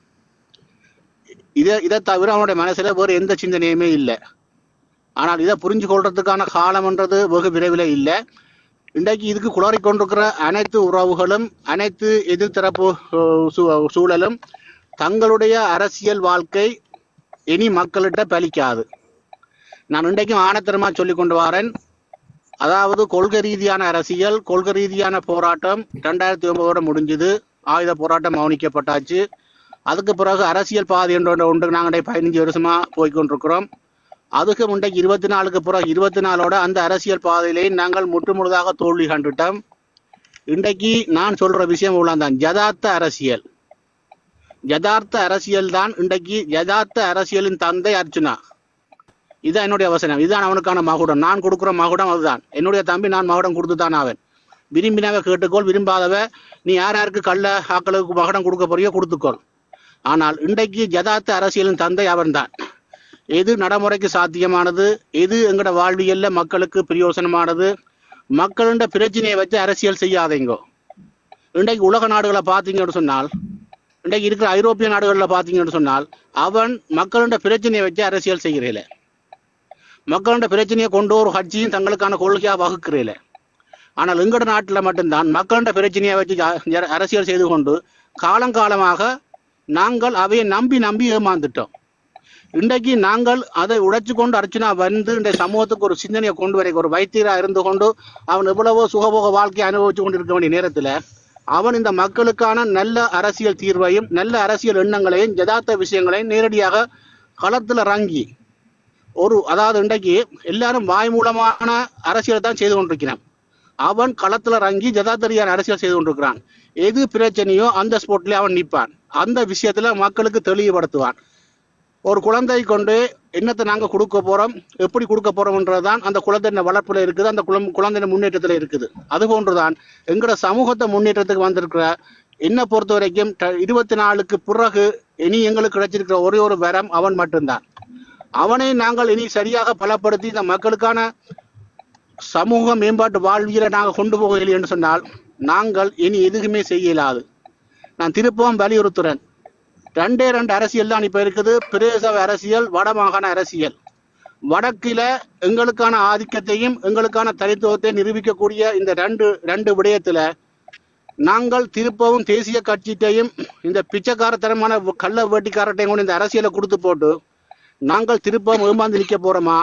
இதை தவிர அவனுடைய மனசுல வேறு எந்த சிந்தனையுமே இல்லை. ஆனால் இதை புரிஞ்சு கொள்றதுக்கான காலம்ன்றது வெகு விரைவில் இல்லை. இன்றைக்கு இதுக்கு குளறி கொண்டிருக்கிற அனைத்து உறவுகளும், அனைத்து எதிர்த்தரப்பு சூழலும் தங்களுடைய அரசியல் வாழ்க்கை இனி மக்கள்கிட்ட பலிக்காது. நான் இன்றைக்கும் ஆணத்தரமா சொல்லி கொண்டு வரேன். அதாவது கொள்கை ரீதியான அரசியல், கொள்கை ரீதியான போராட்டம் 2009 முடிஞ்சது. ஆயுத போராட்டம் மௌனிக்கப்பட்டாச்சு. அதுக்கு பிறகு அரசியல் பாதை ஒன்று நாங்கள் 15 வருஷமா போய்கொண்டிருக்கிறோம். அதுக்கு முன்றைக்கு 24க்கு பிறகு 24ஓட அந்த அரசியல் பாதையிலே நாங்கள் முற்றுமுழுதாக தோல்வி கண்டுட்டோம். இன்றைக்கு நான் சொல்ற விஷயம் உள்ளதான் யதார்த்த அரசியல். யதார்த்த அரசியல் தான் இன்றைக்கு யதார்த்த அரசியலின் தந்தை அர்ச்சுனா. இதுதான் என்னுடைய அவசரம், இதுதான் அவனுக்கான மகுடம். நான் கொடுக்குற மகுடம் அதுதான். என்னுடைய தம்பி நான் மகுடம் கொடுத்துதான் ஆவேன். விரும்பினவ கேட்டுக்கோள், விரும்பாதவ நீ யாருக்கு கள்ள ஆக்களுக்கு மகுடம் கொடுக்க போறியோ கொடுத்துக்கோள். ஆனால் இன்றைக்கு யதார்த்த அரசியலின் தந்தை அவன் தான். எது நடைமுறைக்கு சாத்தியமானது, எது எங்களோட வாழ்வியல்ல மக்களுக்கு பிரயோசனமானது, மக்களோட பிரச்சனையை வச்சு அரசியல் செய்யாதீங்கோ. இன்றைக்கு உலக நாடுகளை பார்த்தீங்கன்னு சொன்னால், இன்றைக்கு இருக்கிற ஐரோப்பிய நாடுகளில் பார்த்தீங்கன்னு சொன்னால், அவன் மக்களோட பிரச்சனையை வச்சு அரசியல் செய்கிறேல. மக்களோட பிரச்சனையை கொண்டு ஒரு கட்சியும் தங்களுக்கான கொள்கையாக வகுக்கிறேல. ஆனால் எங்களோட நாட்டில் மட்டும்தான் மக்களோட பிரச்சனையை வச்சு அரசியல் செய்து கொண்டு காலங்காலமாக நாங்கள் அவையை நம்பி ஏமாந்துட்டோம். இன்றைக்கு நாங்கள் அதை உடைச்சு கொண்டு அர்ச்சனா வந்து இந்த சமூகத்துக்கு ஒரு சிந்தனையை கொண்டு வர, ஒரு வைத்தியராக இருந்து கொண்டு அவன் எவ்வளவோ சுகபோக வாழ்க்கையை அனுபவிச்சு கொண்டு இருக்க வேண்டிய நேரத்தில் அவன் இந்த மக்களுக்கான நல்ல அரசியல் தீர்வையும் நல்ல அரசியல் எண்ணங்களையும் யதார்த்த விஷயங்களையும் நேரடியாக களத்தில் இறங்கி அதாவது இன்றைக்கு எல்லாரும் வாய் மூலமான அரசியல் தான் செய்து கொண்டிருக்கிறான். அவன் களத்தில் இறங்கி யதார்த்தரியான அரசியல் செய்து கொண்டிருக்கிறான். எது பிரச்சனையோ அந்த ஸ்பாட்லேயே அவன் நிற்பான். அந்த விஷயத்துல மக்களுக்கு தெளிவுபடுத்துவான். ஒரு குழந்தை கொண்டு என்னத்தை நாங்கள் கொடுக்க போறோம், எப்படி கொடுக்க போறோம்ன்றதுதான் அந்த குழந்தை வளர்ப்புல இருக்குது, அந்த குழந்தை முன்னேற்றத்துல இருக்குது. அது போன்றுதான் எங்களோட சமூகத்தை முன்னேற்றத்துக்கு வந்திருக்கிற என்னை பொறுத்த வரைக்கும் 24க்கு பிறகு இனி எங்களுக்கு கிடைச்சிருக்கிற ஒரே ஒரு வரம் அவன் மட்டும்தான். அவனை நாங்கள் இனி சரியாக பலப்படுத்தி இந்த மக்களுக்கான சமூக மேம்பாட்டு வாழ்வியலை நாங்கள் கொண்டு போகவில்லை என்று சொன்னால் நாங்கள் இனி எதுவுமே செய்ய இயலாது. நான் திருப்பவும் வலியுறுத்துறேன், 2 அரசியல் தான் இப்ப இருக்குது. பிரதேச அரசியல், வடமாகாண அரசியல். வடக்கில எங்களுக்கான ஆதிக்கத்தையும் எங்களுக்கான தனித்துவத்தை நிரூபிக்கக்கூடிய இந்த ரெண்டு விடயத்துல நாங்கள் திருப்பவும் தேசிய கட்சியையும் இந்த பிச்சைக்காரத்தனமான கள்ள வேட்டிக்காரட்டையும் கொண்டு இந்த அரசியலை கொடுத்து போட்டு நாங்கள் திருப்பவும் ஏமாந்து நிற்க போறோமா?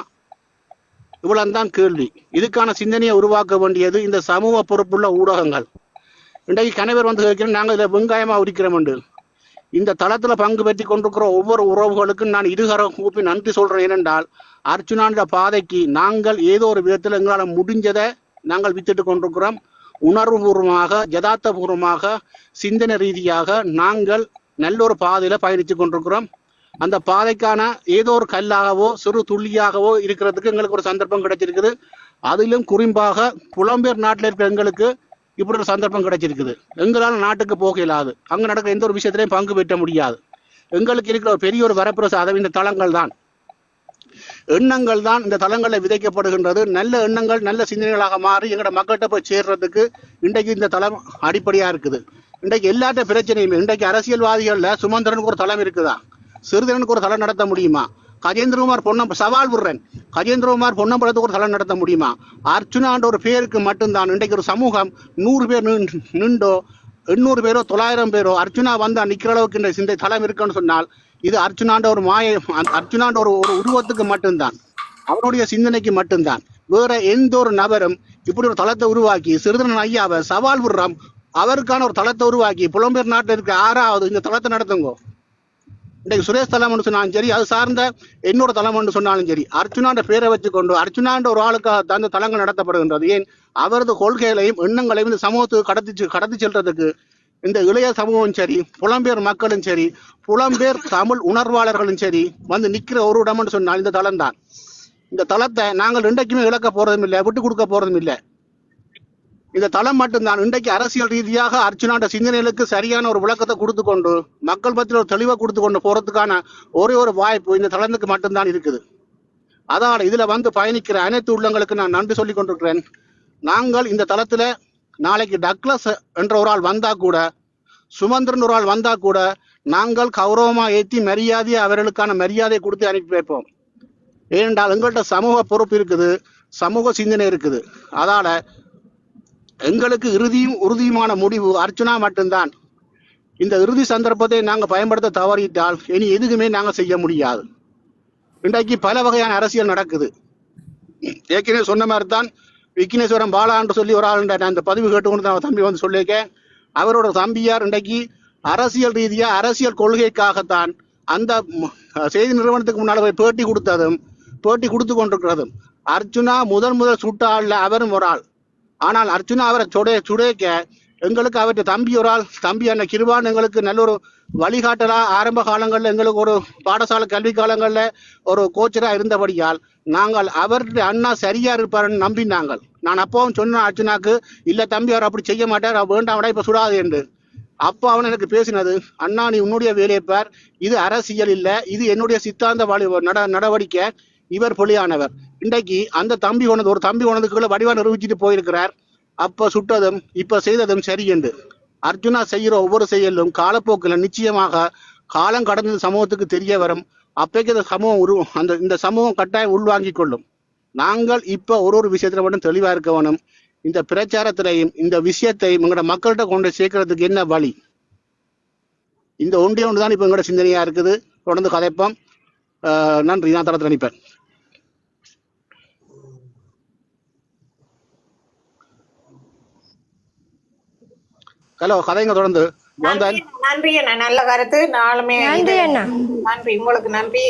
இவ்வளவுதான் கேள்வி. இதுக்கான சிந்தனையை உருவாக்க வேண்டியது இந்த சமூக பொறுப்புள்ள ஊடகங்கள். இன்றைக்கு கணவர் வந்து கேட்கிறேன், நாங்கள் இதில் வெங்காயமா உரிக்கிறோம் என்று. இந்த தளத்துல பங்கு பெற்றி கொண்டிருக்கிற ஒவ்வொரு உறவுகளுக்கும் நான் இருகரம் கூப்பி நன்றி சொல்றேன். ஏனென்றால் அர்ச்சுனான்ற பாதைக்கு நாங்கள் ஏதோ ஒரு விதத்தில் எங்களால் முடிஞ்சதை நாங்கள் வித்துட்டு கொண்டிருக்கிறோம். உணர்வுபூர்வமாக, யதார்த்தபூர்வமாக, சிந்தனை ரீதியாக நாங்கள் நல்ல ஒரு பாதையில பயணித்து கொண்டிருக்கிறோம். அந்த பாதைக்கான ஏதோ ஒரு கல்லாகவோ சிறு துள்ளியாகவோ இருக்கிறதுக்கு எங்களுக்கு ஒரு சந்தர்ப்பம் கிடைச்சிருக்குது. அதிலும் குறிப்பாக புலம்பெயர் நாட்டில் இருக்கிற எங்களுக்கு இப்படி ஒரு சந்தர்ப்பம் கிடைச்சிருக்குது. எங்களால் நாட்டுக்கு போக இயலாது, அங்க நடக்கிற எந்த ஒரு விஷயத்திலையும் பங்கு பெற்ற முடியாது. எங்களுக்கு இருக்கிற ஒரு பெரிய ஒரு வரப்பிரசாதம் இந்த தளங்கள் தான், எண்ணங்கள் தான் இந்த தளங்களில் விதைக்கப்படுகின்றது. நல்ல எண்ணங்கள் நல்ல சிந்தனைகளாக மாறி எங்களோட மக்கள்கிட்ட போய் சேர்றதுக்கு இன்றைக்கு இந்த தளம் அடிப்படையா இருக்குது. இன்றைக்கு எல்லாத்த பிரச்சனையுமே இன்றைக்கு அரசியல்வாதிகள்ல சுமந்திரனுக்கு ஒரு தளம் இருக்குதா, சிறுதரனுக்கு ஒரு தளம் நடத்த முடியுமா? கஜேந்திரகுமார் சவால் விடுறேன், கஜேந்திரகுமார் பொன்னம்பலத்துக்கு ஒரு தளம் நடத்த முடியுமா? அர்ச்சுனான்ற ஒரு பேருக்கு மட்டும்தான் இன்றைக்கு ஒரு சமூகம் 100 பேர் நின்றோ 800 பேரோ 900 பேரோ அர்ச்சுனா வந்தா நிக்கிற அளவுக்கு இந்த தளம் இருக்குன்னு சொன்னால் இது அர்ச்சுனாண்ட ஒரு அர்ச்சுனாண்ட ஒரு உருவத்துக்கு மட்டும்தான், அவனுடைய சிந்தனைக்கு மட்டும்தான். வேற எந்த ஒரு நபரும் இப்படி ஒரு தளத்தை உருவாக்கி சிறுதரன் ஐயாவை சவால் விடுறான், அவருக்கான ஒரு தளத்தை உருவாக்கி புலம்பெயர் நாட்டில் இருக்க 6வது இந்த தளத்தை நடத்துங்க. இன்றைக்கு சுரேஷ் தளம்னு சொன்னாலும் சரி, அது சார்ந்த இன்னொரு தளம்னு சொன்னாலும் சரி, அர்ச்சுனான்ற பேரை வச்சுக்கொண்டு அர்ச்சுனான்ற ஒரு ஆளுக்காக அந்த தளங்கள் நடத்தப்படுகின்றது. ஏன் அவரது கொள்கைகளையும் எண்ணங்களையும் இந்த சமூகத்துக்கு கடத்தி செல்றதுக்கு இந்த இளைய சமூகம் சரி, புலம்பெயர் மக்களும் சரி, புலம்பெயர் தமிழ் உணர்வாளர்களும் சரி வந்து நிற்கிற ஒரு இடம்னு சொன்னால் இந்த தளம் தான். இந்த தளத்தை நாங்கள் இன்றைக்குமே இழக்க போறதும் இல்லை, விட்டு கொடுக்க போறதும் இல்லை. இந்த தளம் மட்டும்தான் இன்றைக்கு அரசியல் ரீதியாக அர்ச்சுனாண்ட சிந்தனைகளுக்கு சரியான ஒரு விளக்கத்தை கொடுத்து கொண்டு மக்கள் பற்றியில் ஒரு தெளிவை கொடுத்து கொண்டு போறதுக்கான ஒரே ஒரு வாய்ப்பு இந்த தளத்துக்கு மட்டும்தான் இருக்குது. அதால இதுல வந்து பயணிக்கிற அனைத்து உள்ளங்களுக்கு நான் நன்றி சொல்லி கொண்டிருக்கிறேன். நாங்கள் இந்த தளத்துல நாளைக்கு டக்ளஸ் என்ற ஒரு ஆள் வந்தா கூட, சுமந்திரன் ஒரு ஆள் வந்தா கூட நாங்கள் கௌரவமா ஏற்றி மரியாதையை அவர்களுக்கான மரியாதையை கொடுத்து அனுப்பி வைப்போம். ஏனென்றால் எங்கள்கிட்ட சமூக பொறுப்பு இருக்குது, சமூக சிந்தனை இருக்குது. அதால எங்களுக்கு இறுதியும் உறுதியுமான முடிவு அர்ச்சுனா மட்டும்தான். இந்த இறுதி சந்தர்ப்பத்தை நாங்கள் பயன்படுத்த தவறிட்டால் இனி எதுக்குமே நாங்கள் செய்ய முடியாது. இன்றைக்கு பல வகையான அரசியல் நடக்குது. ஏற்கனவே சொன்ன மாதிரி தான் விக்னேஸ்வரன் பாலான்னு சொல்லி ஒரு ஆள் நான் இந்த பதிவு கேட்டுக்கொண்டு தம்பி வந்து சொல்லியிருக்கேன். அவரோட தம்பியார் இன்றைக்கு அரசியல் ரீதியா அரசியல் கொள்கைக்காகத்தான் அந்த செய்தி நிறுவனத்துக்கு முன்னால் போய் பேட்டி கொடுத்து கொண்டிருக்கிறதும். அர்ச்சுனா முதல் சுட்ட ஆள்ல அவரும் ஒரு ஆள். ஆனால் அர்ச்சுனா அவரை சுடைக்க எங்களுக்கு அவற்றை தம்பி ஒரு ஆள், தம்பி அண்ணன் கிருபான் எங்களுக்கு நல்ல ஒரு வழிகாட்டலா ஆரம்ப காலங்களில் எங்களுக்கு ஒரு பாடசாலை கல்வி காலங்களில் ஒரு கோச்சரா இருந்தபடியால் நாங்கள் அவருடைய அண்ணா சரியா இருப்பாருன்னு நம்பினாங்கள். நான் அப்பவும் சொன்ன அர்ச்சுனாக்கு, இல்ல தம்பி அவர் அப்படி செய்ய மாட்டார், வேண்டாம் விட இப்ப சுடாது என்று. அப்போ அவன் எனக்கு பேசினது, அண்ணா நீ உன்னுடைய வேலையை பார், இது அரசியல் இல்லை, இது என்னுடைய சித்தாந்த நடவடிக்கை, இவர் பொலியானவர். இன்றைக்கு அந்த ஒரு தம்பி உனதுக்குள்ள வடிவா நிரூபிச்சுட்டு போயிருக்கிறார். அப்ப சுட்டதும் இப்ப செய்ததும் சரி என்று. அர்ஜுனா செய்கிற ஒவ்வொரு செயலும் காலப்போக்கில் நிச்சயமாக காலம் கடந்த சமூகத்துக்கு தெரிய வரும். அப்பைக்கு இந்த சமூகம் இந்த சமூகம் கட்டாயம் உள்வாங்கிக் கொள்ளும். நாங்கள் இப்ப ஒரு விஷயத்துல மட்டும் தெளிவா இருக்க வேணும். இந்த பிரச்சாரத்திலையும் இந்த விஷயத்தையும் எங்களோட மக்கள்கிட்ட கொண்டு சேர்க்கறதுக்கு என்ன வழி, இந்த ஒன்று தான் இப்ப எங்களோட சிந்தனையா இருக்குது. தொடர்ந்து கதைப்போம். நன்றி. நான் தளத்தில் நினைப்பேன். ஹலோ, கதைங்க தொடர்ந்து. நன்றி அண்ணா, நல்ல கருத்து. நாளுமே நன்றி உங்களுக்கு. நன்றி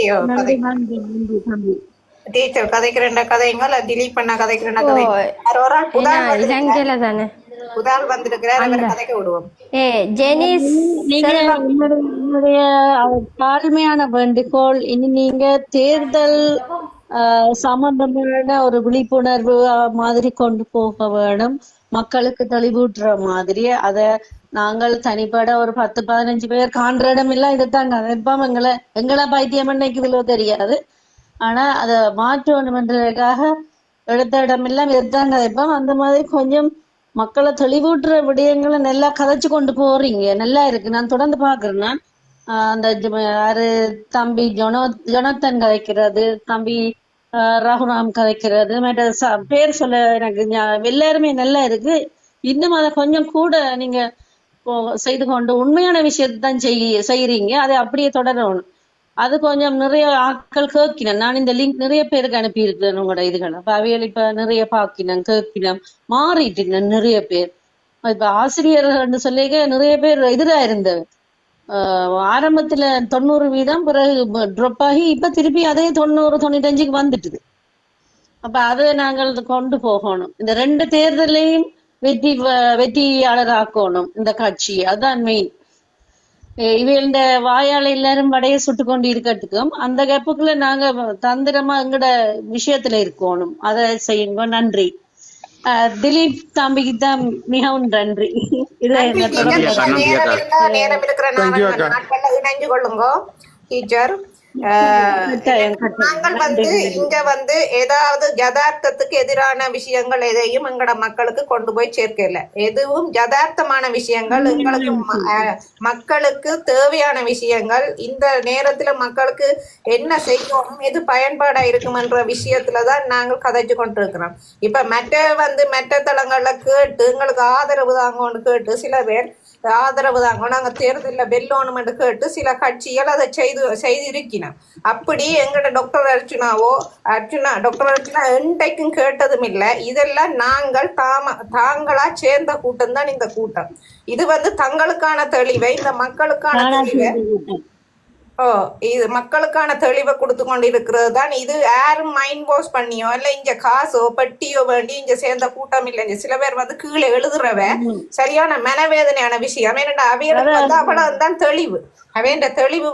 டீச்சர். கதைக்கிறேன் கதைங்கள் திலீப் பண்ண கதைக்கிறேன் கதை. ஒரு ஆள் புதால் வந்திருக்கிறார், அவரை கதைக்க விடுவோம். என்னுடைய தாழ்மையான வேண்டுகோள், இனி நீங்க தேர்தல் சம்பந்தமான ஒரு விழிப்புணர்வு மாதிரி கொண்டு போக வேணும், மக்களுக்கு தெளிவூட்டுற மாதிரி. அத நாங்கள் தனிப்பட ஒரு 10-15 பேர் காண்ற இடம் இல்ல, இதைத்தான் கதைப்போம். எங்களை பைத்தியம் என்னைக்குதோ தெரியாது, ஆனா அதை மாற்றணுன்றதுக்காக எடுத்த இடம் எல்லாம் இதைத்தான் கதைப்போம். அந்த மாதிரி கொஞ்சம் மக்களை தெளிவூட்டுற விடயங்களை நல்லா கதைச்சு கொண்டு போறீங்க, நல்லா இருக்கு. நான் தொடர்ந்து பாக்குறேன். அந்த யாரு தம்பி ஜொனத்தன் கதைக்கிறது, தம்பி ரகுராம் கதைக்கிறது, மற்ற பேர் சொல்ல எனக்கு எல்லாருமே நல்லா இருக்கு. இன்னும் அதை கொஞ்சம் கூட நீங்க செய்து கொண்டு உண்மையான விஷயத்தான் செய்யறீங்க, அதை அப்படியே தொடரணும். அது கொஞ்சம் நிறைய ஆட்கள் கேட்கினேன். நான் இந்த லிங்க் நிறைய பேருக்கு அனுப்பி இருக்கிறேன் உங்களோட இதுகளை. அப்ப அவையில் இப்ப நிறைய பாக்கினேன், கேட்கினேன், மாறிட்டு நிறைய பேர். இப்ப ஆசிரியர்கள் சொல்லிக்க நிறைய பேர் எதிராக இருந்தது. ஆரம்பத்துல 90% பிறகு ட்ராப் ஆகி இப்ப திருப்பி அதே 90-95 வந்துட்டுது. அப்ப அதை நாங்கள் கொண்டு போகணும். இந்த 2 தேர்தலையும் வெற்றியாளர் ஆக்கணும் இந்த கட்சி, அதுதான் மெயின். இவங்க வாயால எல்லாரும் வடைய சுட்டு கொண்டு இருக்கட்டுக்கும். அந்த கேப்புக்குள்ள நாங்க தந்திரமா எங்கட விஷயத்துல இருக்கணும், அதை செய்யுங்க. நன்றி. திலீப் தம்பிக்கு தான் மிகவும் நன்றி. நேரம் இருக்கிற நாட்கள்ல இணைஞ்சு கொள்ளுங்க டீச்சர். நாங்கள் இங்க ஏதாவது யதார்த்தத்துக்கு எதிரான விஷயங்கள் எதையும் எங்கட மக்களுக்கு கொண்டு போய் சேர்க்கல. எதுவும் யதார்த்தமான விஷயங்கள், எங்களுக்கு மக்களுக்கு தேவையான விஷயங்கள், இந்த நேரத்துல மக்களுக்கு என்ன செய்யணும், எது பயன்பாடா இருக்கும்ன்ற விஷயத்துலதான் நாங்கள் கதைச்சு கொண்டிருக்கிறோம். இப்ப மற்ற தளங்கள்ல கேட்டு எங்களுக்கு ஆதரவு தாங்கன்னு கேட்டு சில பேர் ஆதரவு தாங்க நாங்க தேர்தலில் வெல்லோணும் என்று கேட்டு சில கட்சிகள் அதை செய்திருக்கணும். அப்படி எங்கட டாக்டர் அர்ச்சுனா என்றைக்கும் கேட்டதும் இல்லை. இதெல்லாம் நாங்கள் தாங்களா சேர்ந்த கூட்டம் தான் இந்த கூட்டம். இது தங்களுக்கான தெளிவை, இந்த மக்களுக்கான தெளிவை இது மக்களுக்கான தெளிவை கொடுத்து கொண்டிருக்கிறது தான். இது யாரும் மைண்ட் வாஷ் பண்ணியோ இல்ல இங்க காசோ பட்டியோ வேண்டி இங்க சேர்ந்த கூட்டம் இல்லை. சில பேர் கீழே எழுதுறவ சரியான மனவேதனையான விஷயம். ஏன்னா அவையோட அவ்வளவுதான் தெளிவு, அவையோட தெளிவு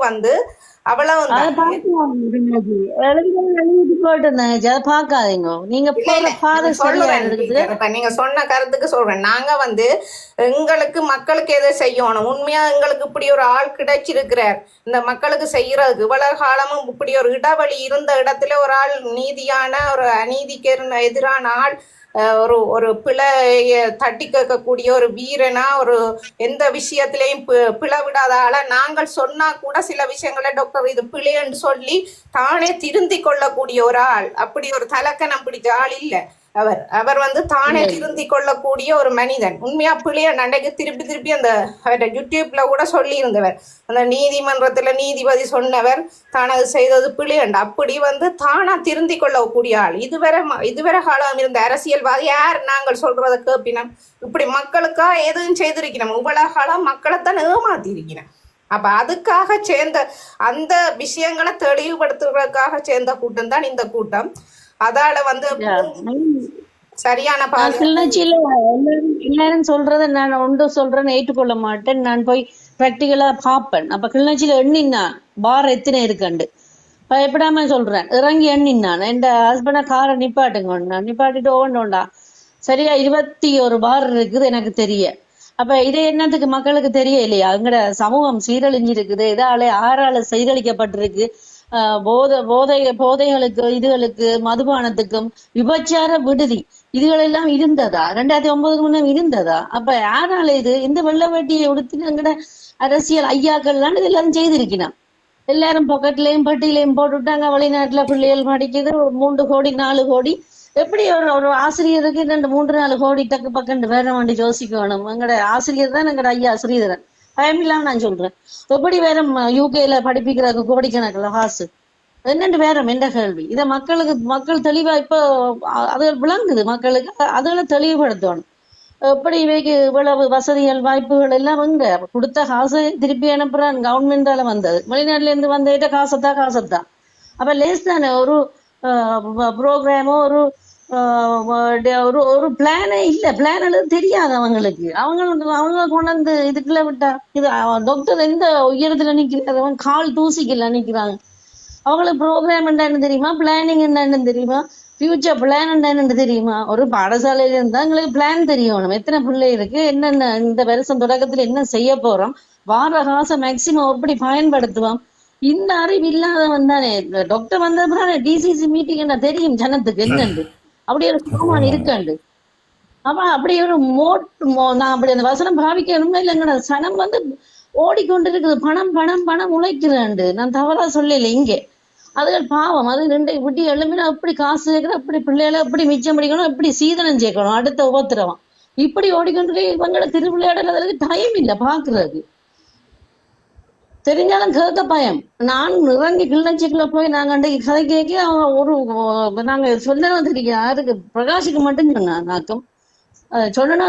நீங்க சொன்ன கருத்துக்கு சொல்றேன். நாங்க எங்களுக்கு மக்களுக்கு எதை செய்யணும், உண்மையா எங்களுக்கு இப்படி ஒரு ஆள் கிடைச்சிருக்கிறார் இந்த மக்களுக்கு செய்யறதுக்கு. இவ்வளவு காலமும் இப்படி ஒரு இடவழி இருந்த இடத்துல ஒரு ஆள் நீதியான ஒரு அநீதிக்கு எதிரான ஆள், ஒரு பிழைய தட்டி கேட்கக்கூடிய ஒரு வீரனா, ஒரு எந்த விஷயத்திலையும் பிளவிடாத ஆளா நாங்கள் சொன்னா கூட சில விஷயங்களை டாக்டர் இது பிழைன்னு சொல்லி தானே திருந்தி கொள்ளக்கூடிய ஒரு ஆள். அப்படி ஒரு தலக்கணம் பிடிச்ச ஆள் இல்லை அவர். தானே திருந்தி கொள்ளக்கூடிய ஒரு மனிதன். உண்மையா பிள்ளைய நண்டைக்கு திருப்பி அந்த யூடியூப்ல கூட சொல்லி இருந்தவர், அந்த நீதிமன்றத்துல நீதிபதி சொன்னவர் தானது செய்தது பிள்ளையண்டு. அப்படி தானா திருந்தி கொள்ளக்கூடிய ஆள். இதுவரை காலம் இருந்த அரசியல்வாதி யார் நாங்கள் சொல்றதை கேப்பினம்? இப்படி மக்களுக்கா எதுவும் செய்திருக்கணும்? இவ்வளவு காலம் மக்களைத்தான் ஏமாத்தி இருக்கணும். அப்ப அதுக்காக சேர்ந்த அந்த விஷயங்களை தெளிவுபடுத்துறதுக்காக சேர்ந்த கூட்டம் தான் இந்த கூட்டம். அதால சரியான கிளிநொச்சியில எல்லாரும் சொல்றத நான் ஒன்று சொல்றேன்னு ஏற்றுக்கொள்ள மாட்டேன். நான் போய் பிராக்டிகலா பாப்பேன். அப்ப கிளிநொச்சியில எண்ணினான் பார் எத்தனை இருக்குண்டு பயப்படாம சொல்றேன். இறங்கி எண்ணினான். என் ஹஸ்பண்ட காரை நிப்பாட்டுங்க, நிப்பாட்டிட்டு ஓண்டோண்டா சரியா 21 பார் இருக்குது எனக்கு தெரிய. அப்ப இது என்னத்துக்கு மக்களுக்கு தெரிய இல்லையா? எங்கட சமூகம் சீரழிஞ்சிருக்குது, இதால 6 சீரழிக்கப்பட்டிருக்கு. போதைகளுக்கு, இதுகளுக்கு, மதுபானத்துக்கும், விபச்சார விடுதி இதுகளெல்லாம் இருந்ததா? 2009 முன்னம் இருந்ததா? அப்ப யாரால இது? இந்த வெள்ள வேட்டியை உடுத்தின எங்கட அரசியல் ஐயாக்கள்லாம் இது எல்லாரும் செய்திருக்கணும். எல்லாரும் பாக்கெட்லயும் பட்டியிலையும் போட்டுவிட்டாங்க. வெளிநாட்டுல பிள்ளைகள் படிக்குது 3 கோடி 4 கோடி. எப்படி ஒரு ஆசிரியருக்கு 2-3-4 கோடி டக்கு பக்கண்டு வேற வேண்டி யோசிக்கணும். எங்கட ஆசிரியர் தான் எங்கட ஐயா ஸ்ரீதரன். பயமில்லாம நான் சொல்றேன். எப்படி வேற யூகேல படிப்பிக்கிறதுக்கு கோடிக்கணக்கில் காசு என்னென்று வேற என்ற கேள்வி. இதை மக்கள் தெளிவா இப்போ அது விளங்குது மக்களுக்கு. அதெல்லாம் தெளிவுபடுத்தணும். எப்படி இவைக்கு இவ்வளவு வசதிகள் வாய்ப்புகள் எல்லாம் கொடுத்த காசு திருப்பி அனுப்புறான். கவர்மெண்டால வந்தது, வெளிநாட்டுல இருந்து வந்த காசத்தான். அப்ப லேஸ் தானே ஒரு ப்ரோக்ராமோ ஒரு பிளானே இல்ல. பிளான் எழுத தெரியாது அவங்களுக்கு. அவங்க கொண்டாந்து இதுக்குள்ள விட்டா இது டாக்டர் எந்த உயரத்துல நிக்கிறாங்க, அவன் கால் தூசிக்கல நிக்கிறாங்க. அவங்களுக்கு ப்ரோக்ராம் என்னன்னு தெரியுமா? பிளானிங் என்னன்னு தெரியுமா? ஃபியூச்சர் பிளான் என்னன்னு தெரியுமா? ஒரு பாடசாலையில இருந்தா எங்களுக்கு பிளான் தெரியணும். எத்தனை பிள்ளை இருக்கு, என்னென்ன இந்த வருஷம் தொடக்கத்துல என்ன செய்ய போறோம், வார காசை மேக்சிமம் எப்படி பயன்படுத்துவோம். இந்த அறிவு இல்லாதவன் தானே டாக்டர் வந்த டிசிசி மீட்டிங் என்ன தெரியும் ஜனத்துக்கு என்னண்டு. அப்படி ஒரு சாமான் இருக்காண்டு. அப்ப அப்படி ஒரு நான் அப்படி அந்த வசனம் பாவிக்கணுமே இல்லைங்க. சனம் ஓடிக்கொண்டு இருக்குது. பணம் பணம் பணம் உழைக்கிறாண்டு. நான் தவறா சொல்லல இங்கே. அதுகள் பாவம். அது 2 விட்டி எழுமினா எப்படி காசு சேர்க்கணும், எப்படி பிள்ளைகளை எப்படி மிச்சம் பிடிக்கணும், எப்படி சீதனம் சேர்க்கணும், அடுத்த உபத்திரவம் இப்படி ஓடிக்கொண்டு இவங்களை திருவிளையாடுறதுக்கு டைம் இல்லை பாக்குறதுக்கு. தெரிஞ்சாலும் கேட்க பயம். நான் இறங்கி கிளிநொச்சிக்குள்ள போய் நாங்க அன்றைக்கு கதை கேட்க நாங்க சொல்லணும் தெரியும். யாருக்கு பிரகாஷுக்கு மட்டும் சொன்னாங்க சொன்னா